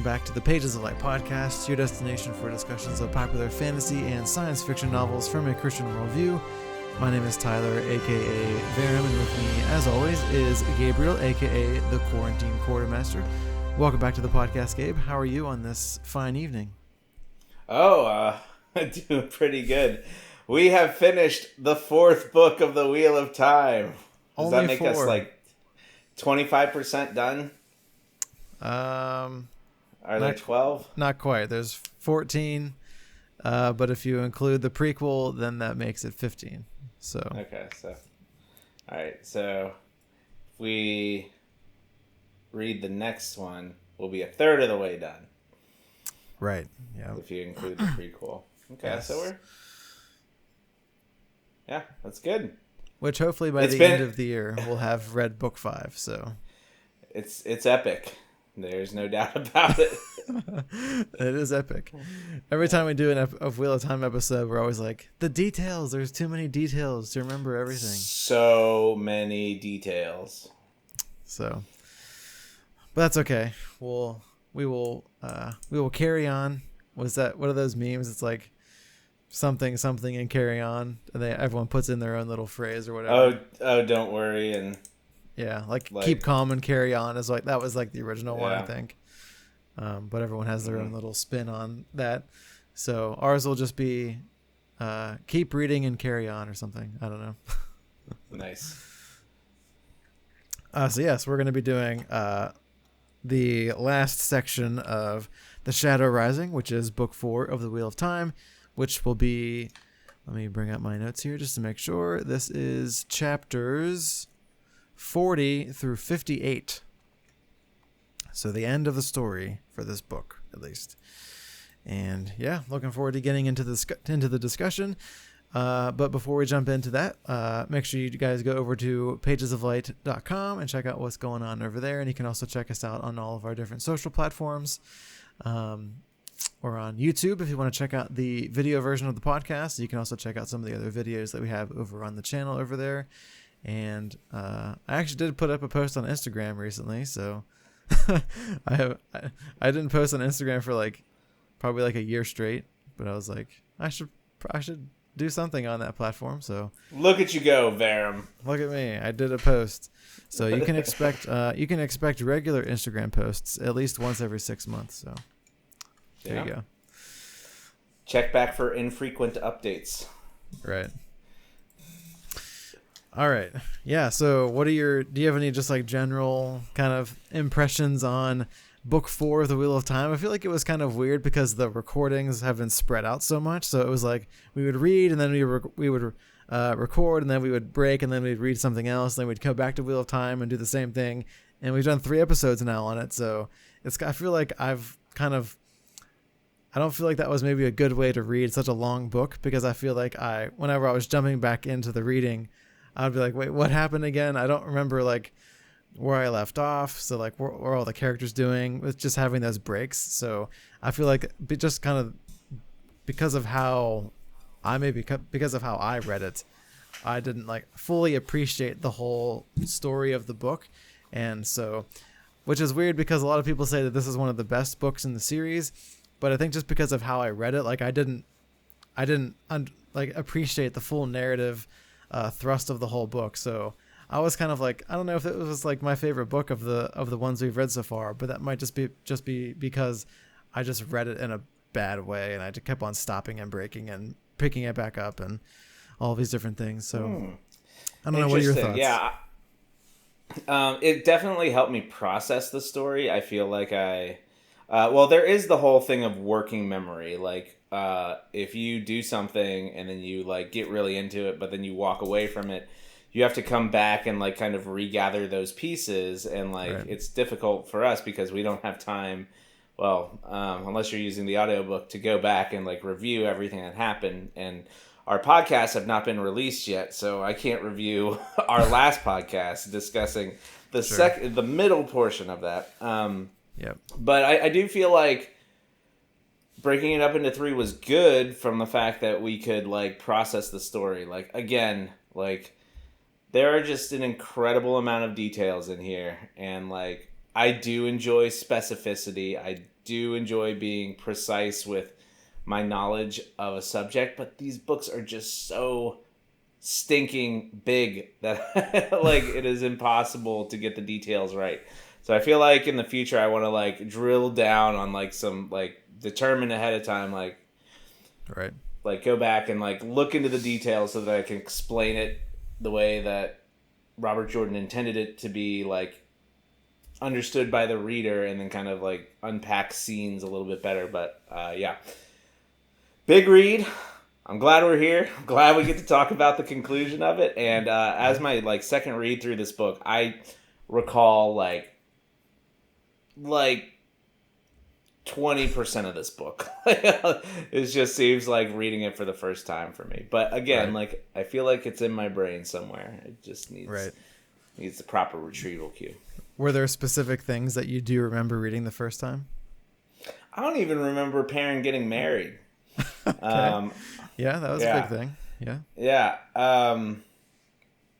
welcome back to the Pages of Light podcast, your destination for discussions of popular fantasy and science fiction novels from a Christian worldview. My name is Tyler, aka Varum, and with me, as always, is Gabriel, aka the Quarantine Quartermaster. Welcome back to the podcast, Gabe. How are you on this fine evening? Doing pretty good. We have finished the fourth book of the Wheel of Time. Does that make us like 25% done? Are there 12? Not quite. There's 14, but if you include the prequel, then that makes it 15. So okay, so all right, so if we read the next one, we'll be a third of the way done. Right. Yeah. If you include the prequel. Okay, yes. So that's good. Which hopefully by the end of the year we'll have read book 5. So it's epic. There's no doubt about it. It is epic. Every time we do a Wheel of Time episode, we're always like, the details. There's too many details to remember everything. So many details. So, but that's okay. We will carry on. What are those memes? It's like something and carry on, and everyone puts in their own little phrase or whatever. Oh, don't worry and. Yeah, like keep calm and carry on is like, that was like the original one, I think. But everyone has their own little spin on that. So ours will just be keep reading and carry on or something. I don't know. Nice. So yes, we're going to be doing the last section of The Shadow Rising, which is book 4 of the Wheel of Time, which will be, let me bring up my notes here just to make sure. This is chapters 40 through 58. So the end of the story for this book, at least. And yeah, looking forward to getting into the discussion. But before we jump into that, make sure you guys go over to pagesoflight.com and check out what's going on over there. And you can also check us out on all of our different social platforms. Or on YouTube if you want to check out the video version of the podcast. You can also check out some of the other videos that we have over on the channel over there. And I actually did put up a post on Instagram recently, so I didn't post on Instagram for probably a year straight, but I was like, I should do something on that platform. So look at you go, Varum. Look at me, I did a post. So you can expect regular Instagram posts at least once every 6 months. So there you go. Check back for infrequent updates. Right. All right. Yeah. So do you have any just general kind of impressions on book 4 of the Wheel of Time? I feel like it was kind of weird because the recordings have been spread out so much. So it was like we would read and then we would record and then we would break and then we'd read something else. Then we'd come back to Wheel of Time and do the same thing. And we've done 3 episodes now on it. So I feel like I don't feel like that was maybe a good way to read such a long book, because I feel like whenever I was jumping back into the reading, I'd be like, wait, what happened again? I don't remember where I left off. So what are all the characters doing with just having those breaks? So I feel like just kind of because of how I read it, I didn't fully appreciate the whole story of the book. And so, which is weird because a lot of people say that this is one of the best books in the series, but I think just because of how I read it, I didn't appreciate the full narrative thrust of the whole book. So I was kind of I don't know if it was my favorite book of the ones we've read so far, but that might just be because I just read it in a bad way and I just kept on stopping and breaking and picking it back up and all these different things. So I don't know, what are your thoughts? Yeah. It definitely helped me process the story. I feel like there is the whole thing of working memory. If you do something and then you get really into it, but then you walk away from it, you have to come back and kind of regather those pieces. And right. It's difficult for us because we don't have time. Well, unless you're using the audiobook to go back and review everything that happened. And our podcasts have not been released yet, so I can't review our last podcast discussing the middle portion of that. Yep. But I do feel like breaking it up into 3 was good from the fact that we could process the story. There are just an incredible amount of details in here, and I do enjoy specificity. do enjoy being precise with my knowledge of a subject, but these books are just so stinking big that like it is impossible to get the details right. So I feel like in the future I want to like drill down on like some like determine ahead of time Right. like go back and like look into the details so that I can explain it the way that Robert Jordan intended it to be like understood by the reader, and then kind of like unpack scenes a little bit better. But yeah, big read. I'm glad we're here. I'm glad we get to talk about the conclusion of it. And as my like second read through this book, I recall like 20% of this book. It just seems like reading it for the first time for me. But again, like I feel like it's in my brain somewhere. It just needs the proper retrieval cue. Were there specific things that you do remember reading the first time? I don't even remember Perrin getting married. Okay. Yeah, that was a big thing. Yeah. Yeah.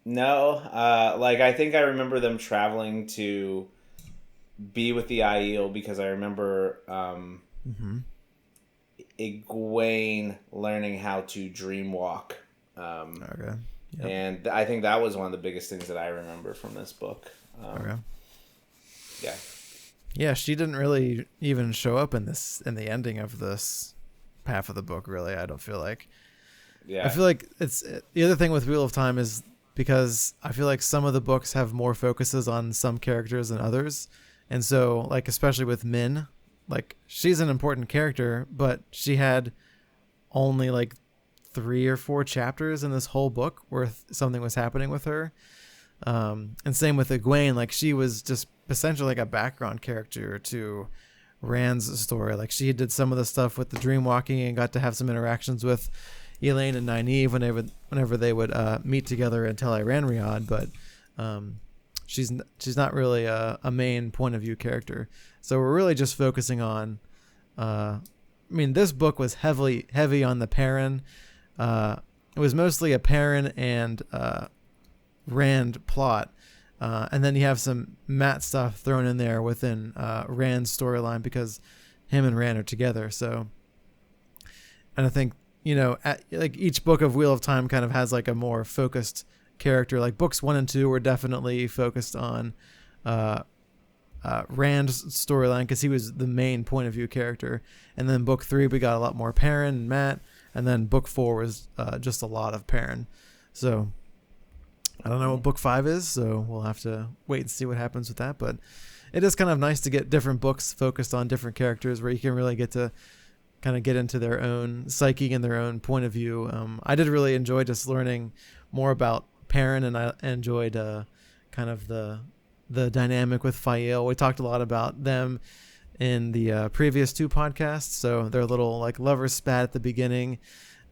No. Like I think I remember them traveling to be with the Aiel because I remember Egwene learning how to dream walk. Okay. Yep. And I think that was one of the biggest things that I remember from this book. Okay. Yeah. Yeah, she didn't really even show up in the ending of this half of the book, really. I don't feel like. Yeah. I feel like it's the other thing with Wheel of Time is because I feel like some of the books have more focuses on some characters than others. And so, like, especially with Min, like, she's an important character, but she had only like 3 or 4 chapters in this whole book where something was happening with her. And same with Egwene, like she was just essentially like a background character to Rand's story. Like she did some of the stuff with the dream walking and got to have some interactions with Elaine and Nynaeve whenever they would meet together and tell Iran but she's not really a main point of view character. So we're really just focusing on I mean, this book was heavy on the Perrin. It was mostly a Perrin and Rand plot. And then you have some Matt stuff thrown in there within Rand's storyline because him and Rand are together. So, and I think, like each book of Wheel of Time kind of has like a more focused character. Like books 1 and 2 were definitely focused on Rand's storyline because he was the main point of view character. And then book 3, we got a lot more Perrin and Matt. And then book 4 was just a lot of Perrin. So I don't know what book 5 is, so we'll have to wait and see what happens with that. But it is kind of nice to get different books focused on different characters where you can really get to kind of get into their own psyche and their own point of view. I did really enjoy just learning more about Perrin, and I enjoyed kind of the dynamic with Fael. We talked a lot about them in the previous 2 podcasts. So they're a little like lovers spat at the beginning,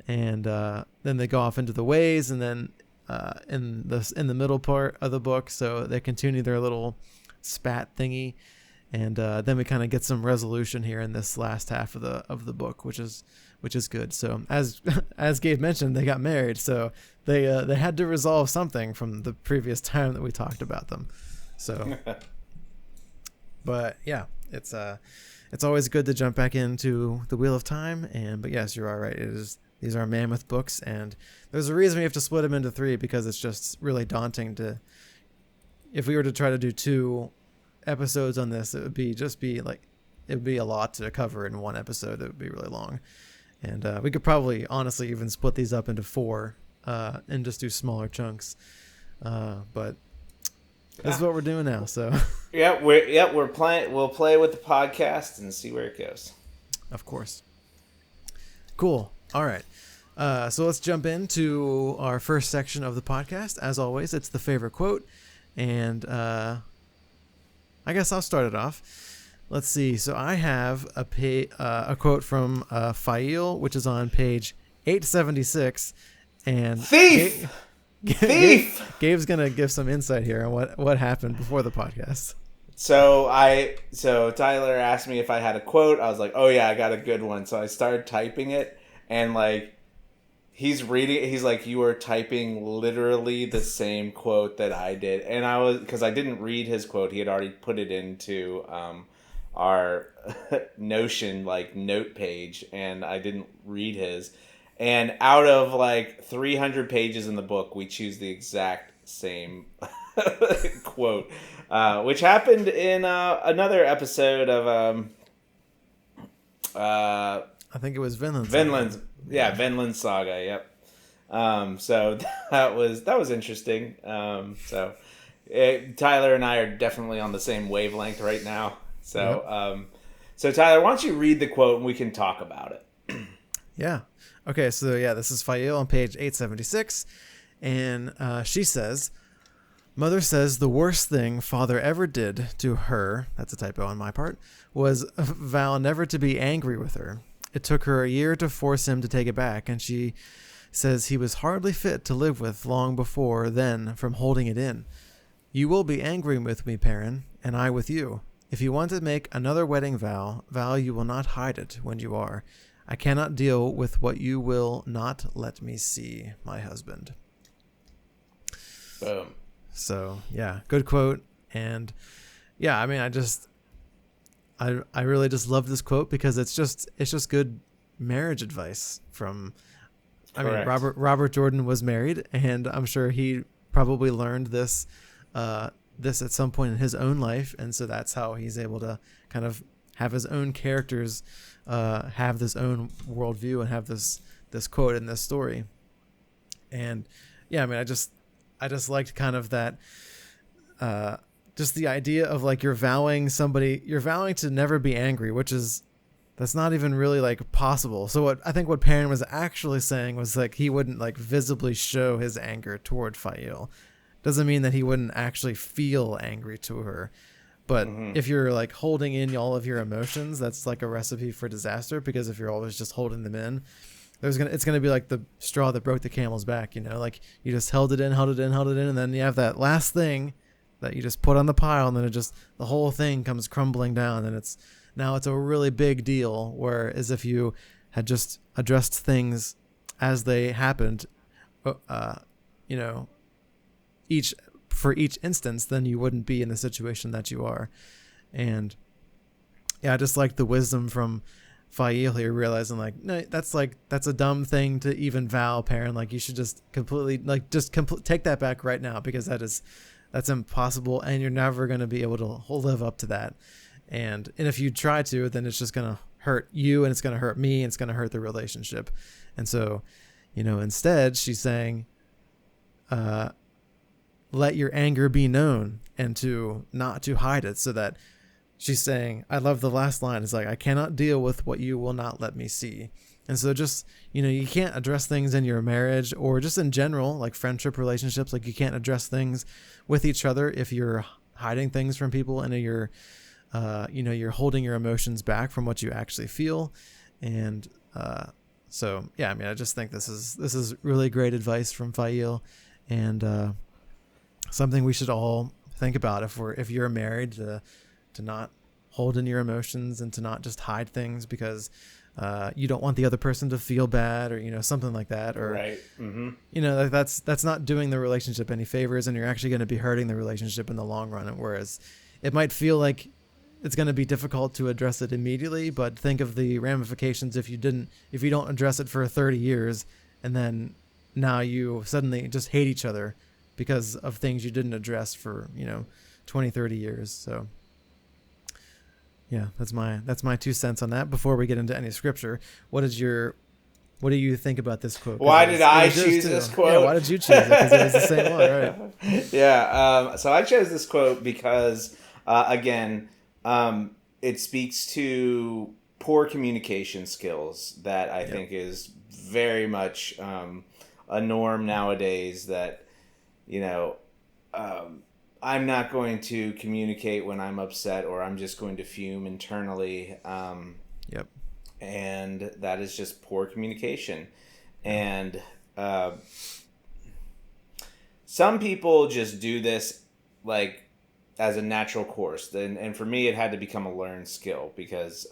and then they go off into the ways, and then in the middle part of the book, so they continue their little spat thingy, and then we kind of get some resolution here in this last half of the book, which is good. So as Gabe mentioned, they got married, so they had to resolve something from the previous time that we talked about them. So, but yeah, it's always good to jump back into the Wheel of Time, but yes, you're all right. These are mammoth books, and there's a reason we have to split them into 3 because it's just really daunting if we were to try to do 2 episodes on this, it would be a lot to cover in 1 episode. It would be really long. And we could probably honestly even split these up into 4 and just do smaller chunks. But this is what we're doing now. So we're playing. We'll play with the podcast and see where it goes. Of course. Cool. All right. So let's jump into our first section of the podcast. As always, it's the favorite quote. And I guess I'll start it off. Let's see. So I have a quote from Fael, which is on page 876. And Thief! Thief! Gabe's going to give some insight here on what happened before the podcast. So Tyler asked me if I had a quote. I was like, oh yeah, I got a good one. So I started typing it. And like, he's reading. He's like, you are typing literally the same quote that I did, and because I didn't read his quote. He had already put it into our Notion like note page, and I didn't read his. And out of like 300 pages in the book, we choose the exact same quote, which happened in another episode of I think it was Vinland Saga. Vinland's, yeah, Vinland Saga. Yep. So that was interesting. Tyler and I are definitely on the same wavelength right now. So Yep. so Tyler, why don't you read the quote and we can talk about it? Yeah. Okay, so yeah, this is Fael on page 876. And she says, Mother says the worst thing father ever did to her, that's a typo on my part, was vow never to be angry with her. It took her a year to force him to take it back, and she says he was hardly fit to live with long before then from holding it in. You will be angry with me, Perrin, and I with you. If you want to make another wedding vow, you will not hide it when you are. I cannot deal with what you will not let me see, my husband. Boom. So yeah, good quote. And yeah, I mean, I really just love this quote because it's just good marriage advice from. I mean, Correct. Robert Jordan was married, and I'm sure he probably learned this at some point in his own life, and so that's how he's able to kind of have his own characters, have this own worldview, and have this quote in this story. And yeah, I mean, I just liked kind of that, just the idea of like you're vowing to never be angry, which is that's not even really like possible. So what Perrin was actually saying was like he wouldn't like visibly show his anger toward Fael. Doesn't mean that he wouldn't actually feel angry to her. But if you're like holding in all of your emotions, that's like a recipe for disaster, because if you're always just holding them in, it's gonna be like the straw that broke the camel's back, like you just held it in, and then you have that last thing that you just put on the pile, and then the whole thing comes crumbling down, and it's a really big deal. Whereas if you had just addressed things as they happened, you know, each instance, then you wouldn't be in the situation that you are. And yeah, I just like the wisdom from Fael here, realizing like, no, that's a dumb thing to even vow, Perrin. Like you should just completely take that back right now, because that's impossible, and you're never going to be able to live up to that. And if you try to, then it's just going to hurt you, and it's going to hurt me, and it's going to hurt the relationship. And so, instead she's saying, let your anger be known, and to not to hide it. So that she's saying, I love the last line. It's like, I cannot deal with what you will not let me see. And so just, you can't address things in your marriage, or just in general, like friendship relationships. Like you can't address things with each other if you're hiding things from people, and you're holding your emotions back from what you actually feel. And so yeah, I mean, I just think this is really great advice from Fael, and something we should all think about if you're married, to not hold in your emotions, and to not just hide things because you don't want the other person to feel bad, or something like that, or Right. Mm-hmm. That's not doing the relationship any favors, and you're actually going to be hurting the relationship in the long run. Whereas it might feel like it's going to be difficult to address it immediately, but think of the ramifications if you don't address it for 30 years, and then now you suddenly just hate each other because of things you didn't address for 20, 30 years. So yeah, that's my 2 cents on that. Before we get into any scripture, what do you think about this quote? Why did I choose this quote? Yeah, why did you choose it? Because it was the same one, right? Yeah. So I chose this quote because, again, it speaks to poor communication skills that I think is very much a norm nowadays. That I'm not going to communicate when I'm upset, or I'm just going to fume internally. Yep. And that is just poor communication. And some people just do this like as a natural course. And for me, it had to become a learned skill, because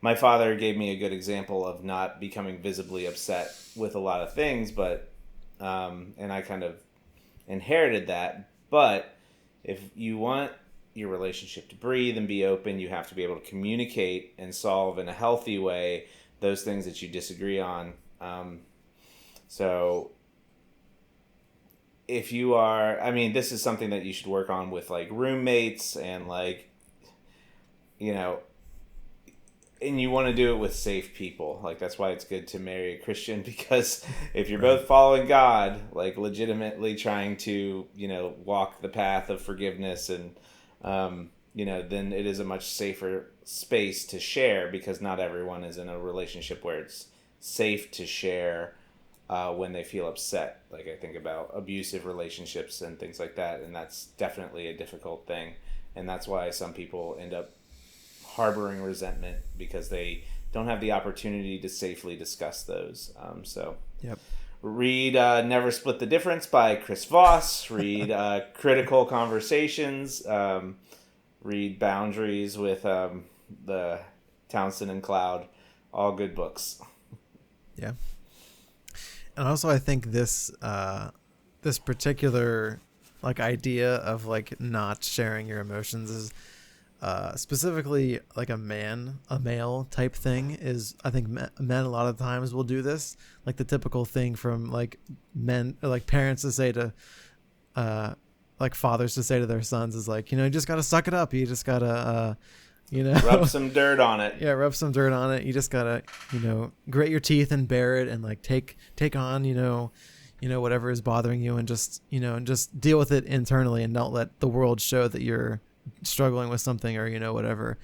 my father gave me a good example of not becoming visibly upset with a lot of things, but and I kind of inherited that. But if you want your relationship to breathe and be open. You have to be able to communicate and solve in a healthy way those things that you disagree on. So if you are, I mean, this is something that you should work on with like roommates and like, you know, and you want to do it with safe people. Like, that's why it's good to marry a Christian, because if you're both following God, like legitimately trying to, you know, walk the path of forgiveness and, you know, then it is a much safer space to share, because not everyone is in a relationship where it's safe to share when they feel upset. Like, I think about abusive relationships and things like that, and that's definitely a difficult thing. And that's why some people end up harboring resentment, because they don't have the opportunity to safely discuss those. So Yep. read Never Split the Difference by Chris Voss. Read Critical Conversations. Read Boundaries with the Townsend and Cloud. All good books. Yeah. And also, I think this this particular like idea of like not sharing your emotions is specifically like a male type thing. Is I think men a lot of times will do this, like the typical thing from like men or like parents to say to like fathers to say to their sons is like, you know, you just gotta suck it up, you just gotta you know, rub some dirt on it. Yeah, rub some dirt on it. You just gotta, you know, grit your teeth and bear it, and like take on, you know, whatever is bothering you, and just, you know, and just deal with it internally, and don't let the world show that you're struggling with something, or, you know, whatever.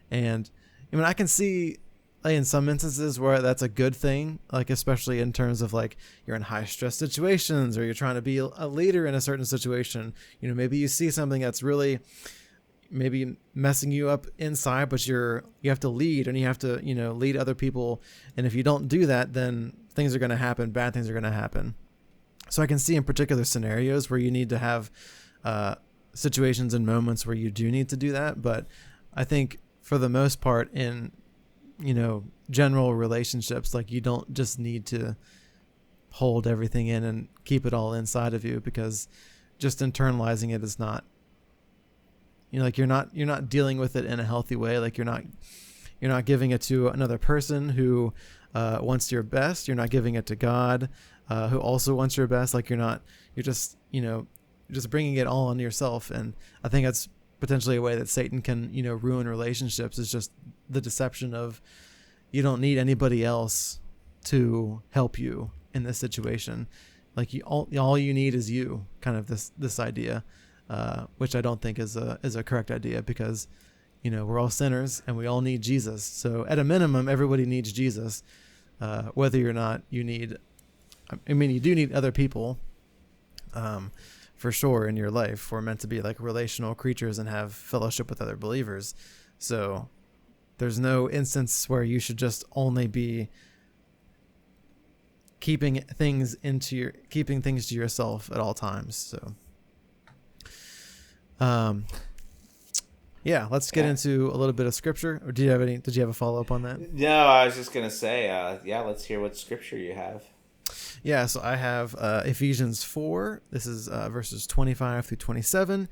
And I mean, I can see like in some instances where that's a good thing, like especially in terms of like you're in high stress situations, or you're trying to be a leader in a certain situation. You know, maybe you see something that's really maybe messing you up inside, but you have to lead, and you have to, you know, lead other people. And if you don't do that, then things are going to happen. Bad things are going to happen. So I can see in particular scenarios where you need to have situations and moments where you do need to do that. But I think for the most part in, you know, general relationships, like you don't just need to hold everything in and keep it all inside of you, because just internalizing it is not, you know, like you're not dealing with it in a healthy way. Like you're not giving it to another person who wants your best. You're not giving it to God, who also wants your best. Like you're just, you know, just bringing it all on yourself. And I think that's potentially a way that Satan can, you know, ruin relationships, is just the deception of you don't need anybody else to help you in this situation. Like all you need is you, kind of this idea. Which I don't think is a correct idea, because, you know, we're all sinners and we all need Jesus. So at a minimum, everybody needs Jesus, whether or not you need, I mean, you do need other people, for sure, in your life. We're meant to be like relational creatures and have fellowship with other believers. So there's no instance where you should just only be keeping things to yourself at all times. So yeah, let's get into a little bit of scripture. Or did you have a follow up on that? No, I was just going to say, yeah, let's hear what scripture you have. Yeah, so I have Ephesians 4. This is verses 25 through 27.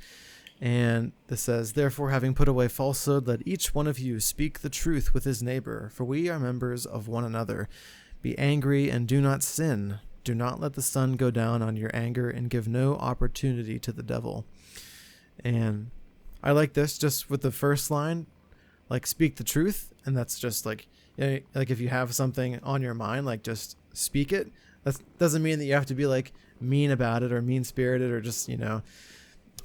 And this says, "Therefore, having put away falsehood, let each one of you speak the truth with his neighbor, for we are members of one another. Be angry and do not sin. Do not let the sun go down on your anger, and give no opportunity to the devil." And I like this just with the first line, like speak the truth. And that's just like, you know, like if you have something on your mind, like just speak it. That doesn't mean that you have to be like mean about it or mean spirited, or just, you know,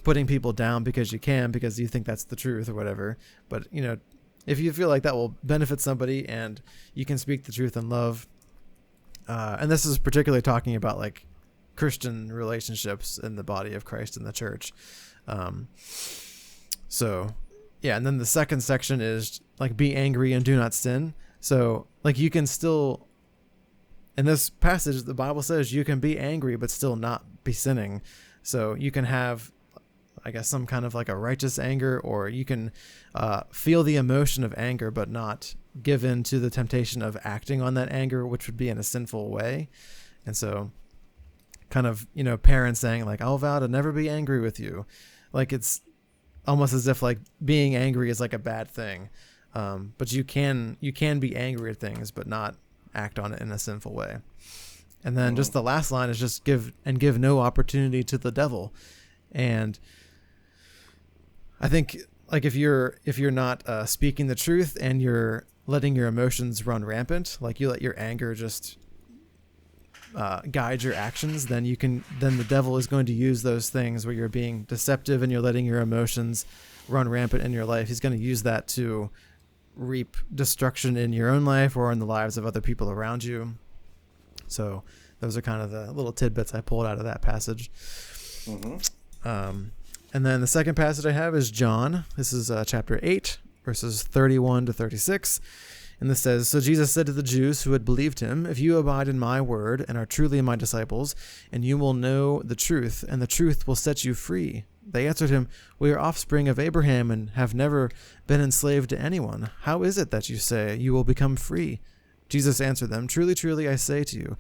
putting people down because you think that's the truth or whatever. But, you know, if you feel like that will benefit somebody and you can speak the truth in love, and this is particularly talking about like Christian relationships in the body of Christ in the church. So yeah, and then the second section is like, be angry and do not sin. So like you can still, in this passage, the Bible says you can be angry but still not be sinning. So you can have, I guess, some kind of like a righteous anger, or you can feel the emotion of anger but not give in to the temptation of acting on that anger, which would be in a sinful way. And so kind of, you know, parents saying like, I'll vow to never be angry with you. Like it's almost as if like being angry is like a bad thing. But you can be angry at things, but not act on it in a sinful way. And then just the last line is just give no opportunity to the devil. And I think like if you're not speaking the truth and you're letting your emotions run rampant, like you let your anger just guide your actions, then the devil is going to use those things where you're being deceptive and you're letting your emotions run rampant in your life. He's going to use that to reap destruction in your own life or in the lives of other people around you. So those are kind of the little tidbits I pulled out of that passage. And then the second passage I have is John. This is chapter 8, verses 31 to 36. And this says, "So Jesus said to the Jews who had believed him, 'If you abide in my word and are truly my disciples, and you will know the truth, and the truth will set you free.' They answered him, 'We are offspring of Abraham and have never been enslaved to anyone. How is it that you say you will become free?' Jesus answered them, 'Truly, truly, I say to you,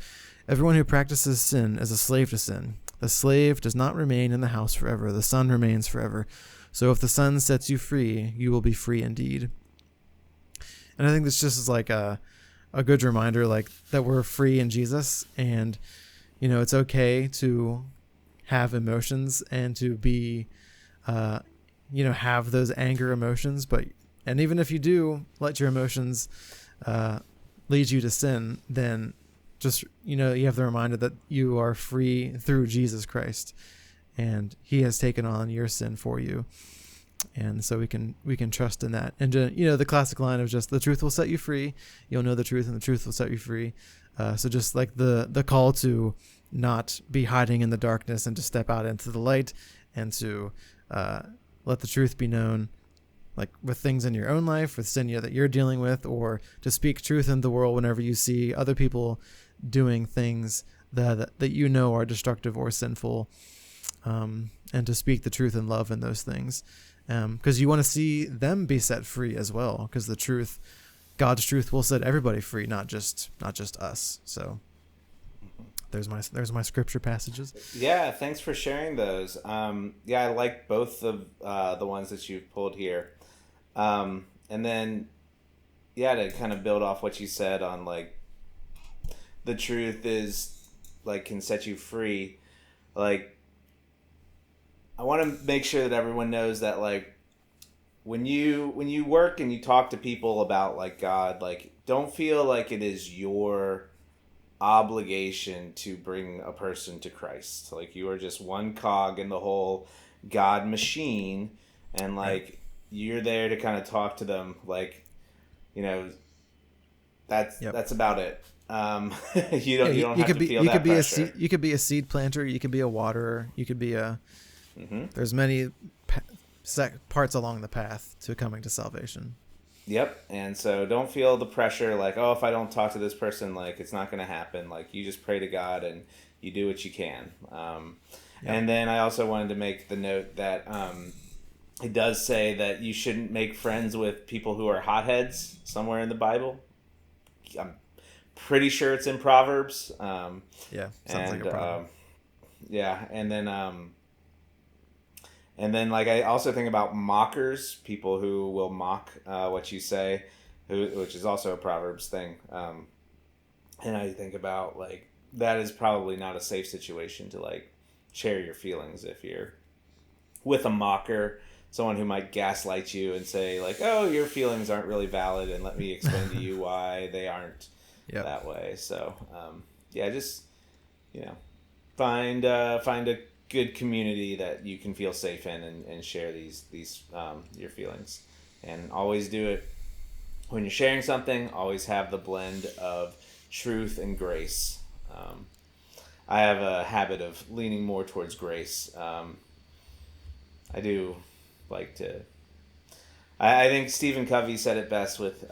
everyone who practices sin is a slave to sin. The slave does not remain in the house forever. The son remains forever. So if the son sets you free, you will be free indeed.'" And I think this just is like a good reminder, like that we're free in Jesus, and it's okay to have emotions and to be, have those anger emotions. And even if you do let your emotions lead you to sin, then just you have the reminder that you are free through Jesus Christ, and He has taken on your sin for you. And so we can trust in that. And the classic line of just the truth will set you free. You'll know the truth, and the truth will set you free. So just like the call to not be hiding in the darkness and to step out into the light and to let the truth be known, like with things in your own life, with sin that you're dealing with, or to speak truth in the world whenever you see other people doing things that are destructive or sinful, and to speak the truth in love in those things. Because you want to see them be set free as well, because God's truth will set everybody free, not just us. So there's my scripture passages. Yeah, thanks for sharing those. I like both of the ones that you've pulled here. And then, to kind of build off what you said on like the truth is like can set you free. Like, I want to make sure that everyone knows that like when you work and you talk to people about like God, like don't feel like it is your obligation to bring a person to Christ. Like you are just one cog in the whole God machine, and like you're there to kind of talk to them, like that's about it. You don't have to feel that pressure. You could be a seed planter, you could be a waterer, you could be a there's many parts along the path to coming to salvation. Yep. And so don't feel the pressure like, oh, if I don't talk to this person, like it's not going to happen. Like you just pray to God and you do what you can. And then I also wanted to make the note that it does say that you shouldn't make friends with people who are hotheads somewhere in the Bible. I'm pretty sure it's in Proverbs. Sounds like a problem. And then, like, I also think about mockers, people who will mock what you say, which is also a Proverbs thing. And I think about, like, that is probably not a safe situation to, like, share your feelings if you're with a mocker, someone who might gaslight you and say, like, oh, your feelings aren't really valid, and let me explain to you why they aren't that way. So, just, find a good community that you can feel safe in and share these your feelings, and always do it when you're sharing something. Always have the blend of truth and grace. I have a habit of leaning more towards grace. I do like to. I think Stephen Covey said it best with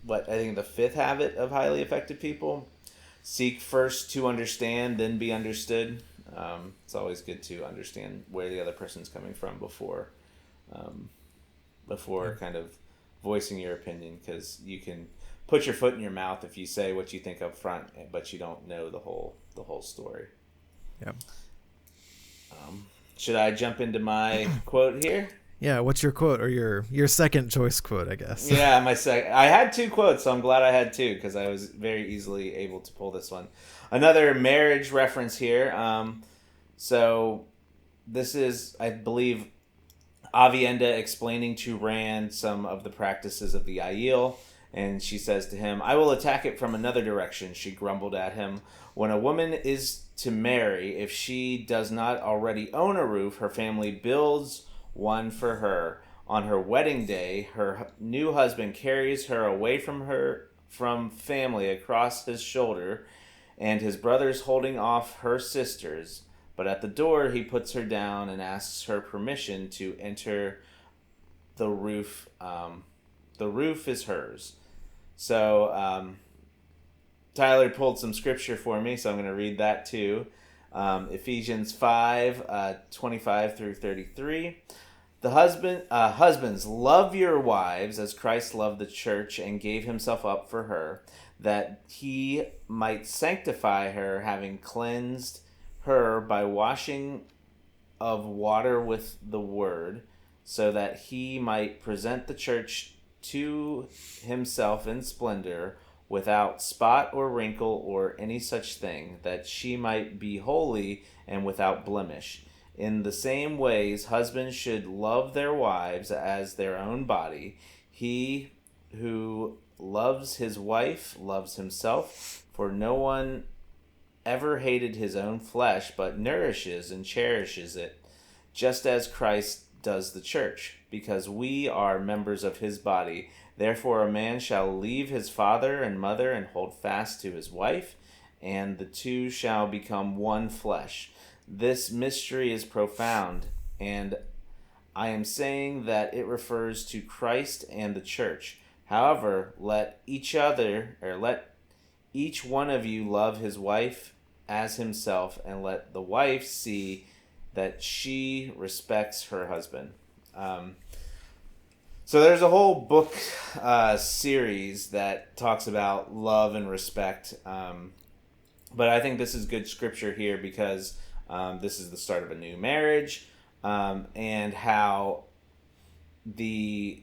what I think the fifth habit of highly effective people: seek first to understand, then be understood. It's always good to understand where the other person's coming from before kind of voicing your opinion, because you can put your foot in your mouth if you say what you think up front, but you don't know the whole story. Yeah. Should I jump into my quote here? Yeah, what's your quote or your second choice quote, I guess? Yeah, my second. I had two quotes, so I'm glad I had two because I was very easily able to pull this one. Another marriage reference here. So this is, I believe, Avienda explaining to Rand some of the practices of the Aiel, and she says to him, "I will attack it from another direction," she grumbled at him. "When a woman is to marry, if she does not already own a roof, her family builds one for her. On her wedding day, her new husband carries her away from family across his shoulder, and his brothers holding off her sisters. But at the door, he puts her down and asks her permission to enter the roof. The roof is hers." So Tyler pulled some scripture for me, so I'm going to read that too. Ephesians 5, 25 through 33. Husbands, love your wives as Christ loved the church and gave himself up for her, that he might sanctify her, having cleansed her by washing of water with the word, so that he might present the church to himself in splendor, without spot or wrinkle or any such thing, that she might be holy and without blemish. In the same ways, husbands should love their wives as their own body. He who loves his wife loves himself, for no one ever hated his own flesh, but nourishes and cherishes it, just as Christ does the church, because we are members of his body. Therefore, a man shall leave his father and mother and hold fast to his wife, and the two shall become one flesh. This mystery is profound, and I am saying that it refers to Christ and the church. However, let each one of you love his wife as himself, and let the wife see that she respects her husband. So there's a whole book series that talks about love and respect. But I think this is good scripture here because this is the start of a new marriage, and how the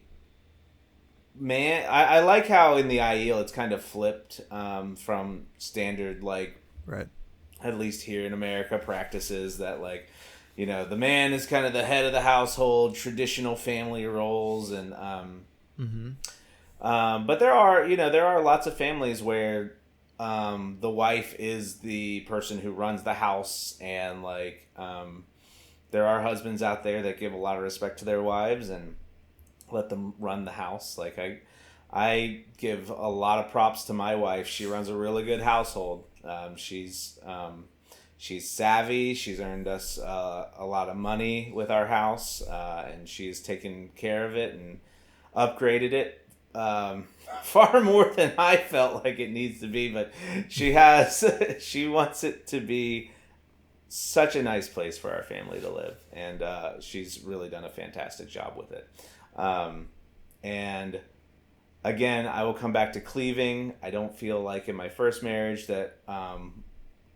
man... I like how in the Aiel it's kind of flipped from standard, like, Right. at least here in America, practices that, like, you know, the man is kind of the head of the household, traditional family roles, and but there are lots of families where the wife is the person who runs the house, and like there are husbands out there that give a lot of respect to their wives and let them run the house. Like I give a lot of props to my wife. She runs a really good household. She's savvy. She's earned us a lot of money with our house, and she's taken care of it and upgraded it far more than I felt like it needs to be. But she has. She wants it to be such a nice place for our family to live, and she's really done a fantastic job with it. And again, I will come back to cleaving. I don't feel like in my first marriage that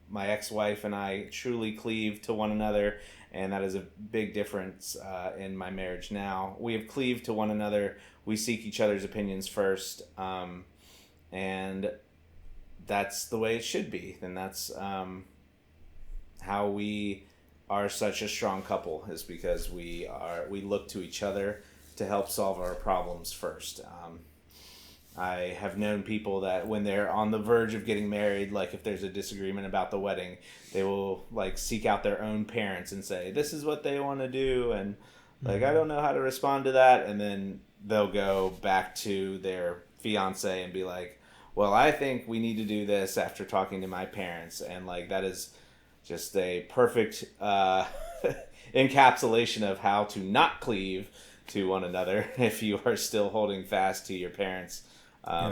my ex-wife and I truly cleave to one another, and that is a big difference in my marriage now. We have cleaved to one another. We seek each other's opinions first, and that's the way it should be. And that's how we are such a strong couple, is because we look to each other to help solve our problems first. I have known people that when they're on the verge of getting married, like if there's a disagreement about the wedding, they will like seek out their own parents and say, this is what they want to do. And like, I don't know how to respond to that. And then they'll go back to their fiance and be like, well, I think we need to do this after talking to my parents. And like, that is just a perfect encapsulation of how to not cleave to one another if you are still holding fast to your parents.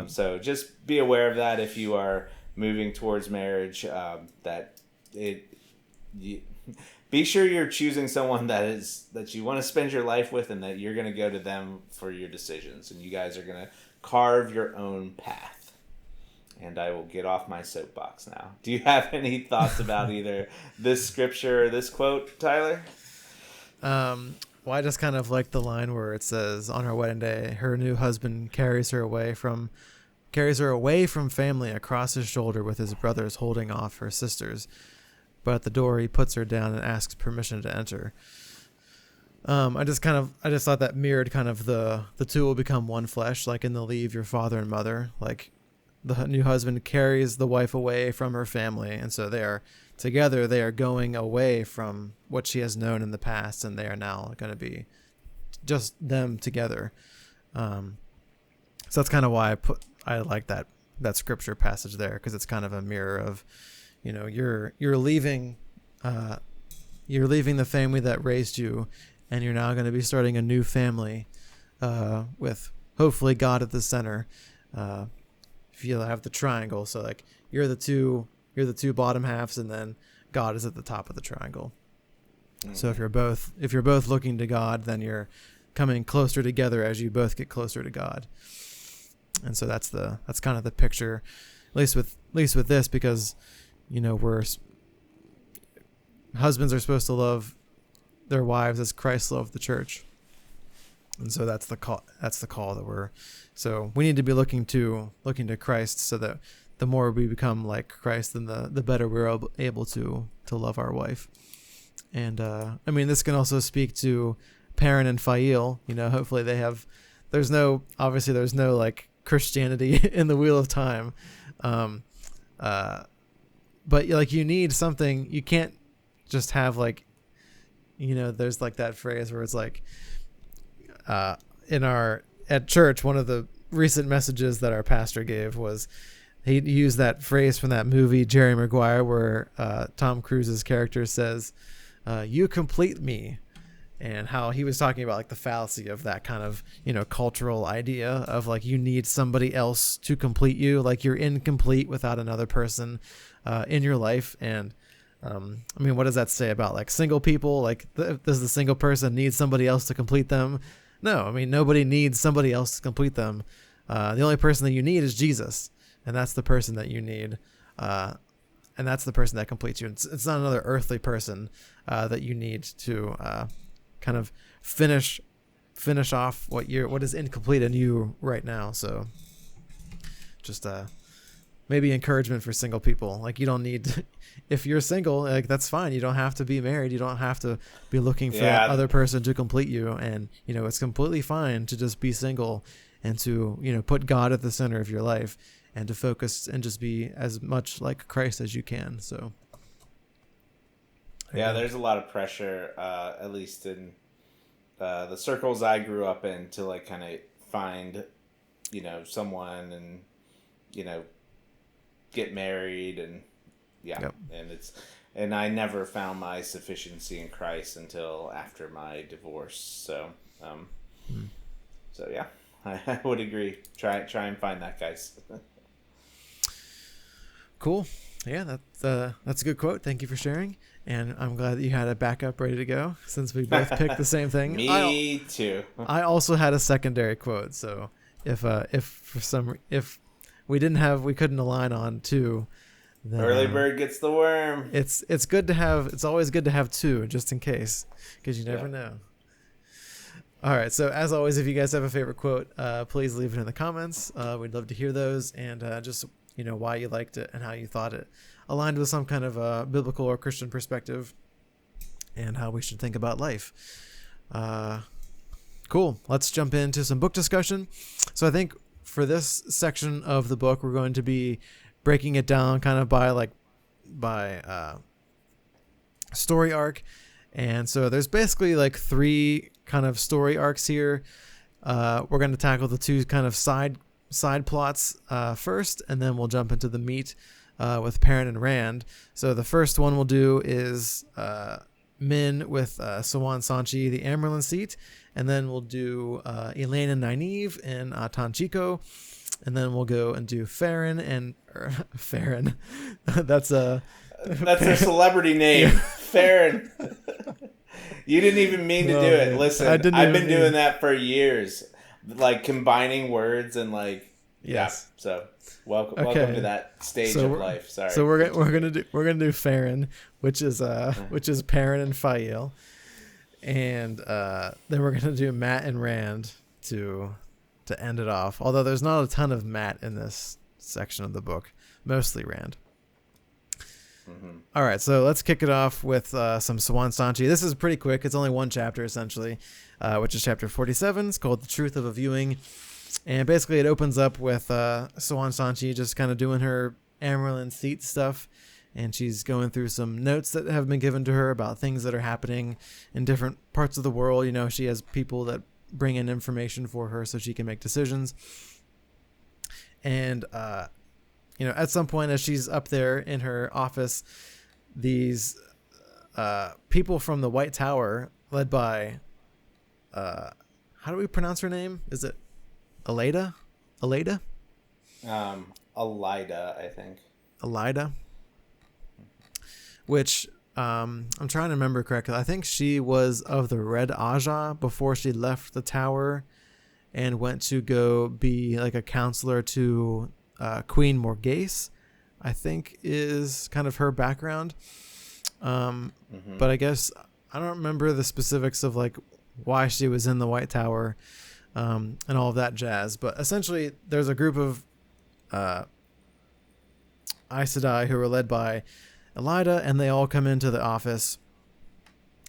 So just be aware of that if you are moving towards marriage, be sure you're choosing someone that you want to spend your life with, and that you're going to go to them for your decisions, and you guys are going to carve your own path. And I will get off my soapbox now. Do you have any thoughts about either this scripture or this quote, Tyler? Well, I just kind of like the line where it says, on her wedding day, her new husband carries her away from family across his shoulder with his brothers holding off her sisters. But at the door, he puts her down and asks permission to enter. I just thought that mirrored kind of the two will become one flesh, like in the leave your father and mother. Like the new husband carries the wife away from her family, and so they are together. They are going away from what she has known in the past, and they are now going to be just them together. So that's kind of why I like that scripture passage there, because it's kind of a mirror of, you're leaving the family that raised you, and you're now going to be starting a new family with hopefully God at the center. If you have the triangle, so like you're the two bottom halves, and then God is at the top of the triangle. Mm-hmm. So if you're both looking to God, then you're coming closer together as you both get closer to God. And so that's kind of the picture, at least with this, because husbands are supposed to love their wives as Christ loved the church. And so that's the call that so we need to be looking to Christ, so that the more we become like Christ, then the better we're able to love our wife. And this can also speak to Perrin and Fael. Hopefully there's no like Christianity in the Wheel of Time, but like you need something. You can't just have like, there's like that phrase where it's like, at church, one of the recent messages that our pastor gave was he used that phrase from that movie Jerry Maguire, where Tom Cruise's character says, "You complete me." And how he was talking about like the fallacy of that kind of, cultural idea of like you need somebody else to complete you. Like you're incomplete without another person in your life. And what does that say about like single people? Like does the single person need somebody else to complete them? No, nobody needs somebody else to complete them. The only person that you need is Jesus. And that's the person that you need. And that's the person that completes you. It's not another earthly person that you need to kind of finish off what is incomplete in you right now. So just maybe encouragement for single people. Like you don't need if you're single, like that's fine. You don't have to be married. You don't have to be looking for that other person to complete you. And it's completely fine to just be single and to put God at the center of your life and to focus and just be as much like Christ as you can. So yeah, there's a lot of pressure, at least in the circles I grew up in, to like kind of find, someone and, get married and Yep. and I never found my sufficiency in Christ until after my divorce. So, so yeah, I would agree. Try and find that, guys. Cool. Yeah, that's a good quote. Thank you for sharing. And I'm glad that you had a backup ready to go, since we both picked the same thing. Me too. I also had a secondary quote. So if we couldn't align on two, then, early bird gets the worm. It's always good to have two, just in case, because you never know. All right. So as always, if you guys have a favorite quote, please leave it in the comments. We'd love to hear those, and just why you liked it and how you thought it aligned with some kind of biblical or Christian perspective, and how we should think about life. Cool. Let's jump into some book discussion. So I think for this section of the book, we're going to be breaking it down kind of by story arc. And so there's basically like three kind of story arcs here. We're going to tackle the two kind of side plots first, and then we'll jump into the meat with Perrin and Rand. So the first one we'll do is Min with Sawan Sanchi, the Amerlin seat, and then we'll do Elaine and Nynaeve in Tanchico, and then we'll go and do Farron. That's their celebrity name. Farron. You didn't even mean to do it. Listen, I've been doing that for years, like combining words and like yes. Yeah, so welcome to that stage of life. Sorry. So we're gonna do Farron, which is Perrin and Fael, And then we're gonna do Matt and Rand to end it off. Although there's not a ton of Matt in this section of the book, mostly Rand. Mm-hmm. All right, so let's kick it off with some Swan Sanchi. This is pretty quick. It's only one chapter essentially, which is chapter 47. It's called "The Truth of a Viewing," and basically it opens up with Swan Sanchi just kind of doing her Amarylline Seat stuff. And she's going through some notes that have been given to her about things that are happening in different parts of the world. You know, she has people that bring in information for her so she can make decisions. And, you know, at some point as she's up there in her office, these people from the White Tower, led by, how do we pronounce her name? Is it Elida? Elida, I think. Elida. Which I'm trying to remember correctly. I think she was of the Red Aja before she left the tower and went to go be like a counselor to Queen Morghese, I think is kind of her background. But I guess I don't remember the specifics of like why she was in the White Tower and all of that jazz. But essentially there's a group of Aes Sedai who are led by Elida, and they all come into the office,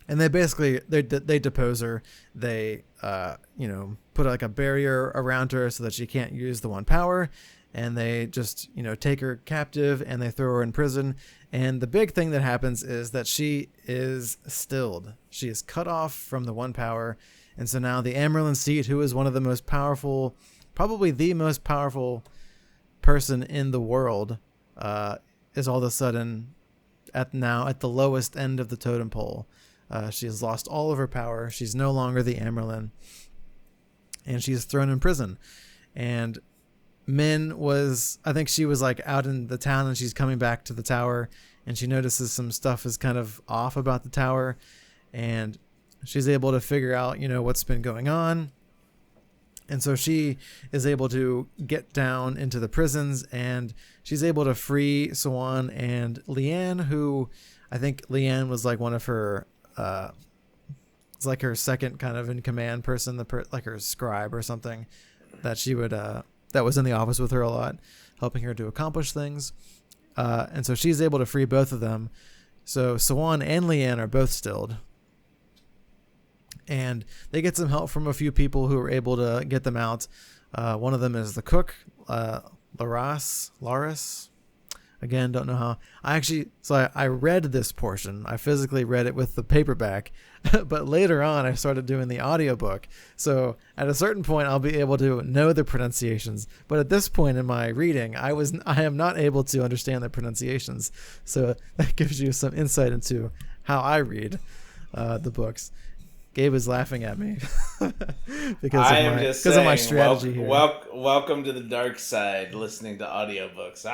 and they basically they depose her. They you know, put like a barrier around her so that she can't use the one power, and they just, you know, take her captive and they throw her in prison. And the big thing that happens is that she is stilled. She is cut off from the one power, and so now the Amarylline Seat, who is one of the most powerful, probably the most powerful person in the world, is all of a sudden at the lowest end of the totem pole. She has lost all of her power. She's no longer the Amarylline, and she's thrown in prison. And Min was, I think she was like out in the town, and she's coming back to the tower, and she notices some stuff is kind of off about the tower, and she's able to figure out, you know, what's been going on. And so she is able to get down into the prisons, and she's able to free Swan and Leanne, who I think Leanne was like one of her, it's like her second kind of in command person, like her scribe or something that she would, that was in the office with her a lot, helping her to accomplish things. And so she's able to free both of them. So Swan and Leanne are both stilled. And they get some help from a few people who are able to get them out. One of them is the cook, Laris. Again, don't know how. I read this portion. I physically read it with the paperback, but later on I started doing the audiobook. So at a certain point I'll be able to know the pronunciations. But at this point in my reading, I am not able to understand the pronunciations. So that gives you some insight into how I read the books. Gabe is laughing at me because of my strategy here. Welcome to the dark side, listening to audiobooks.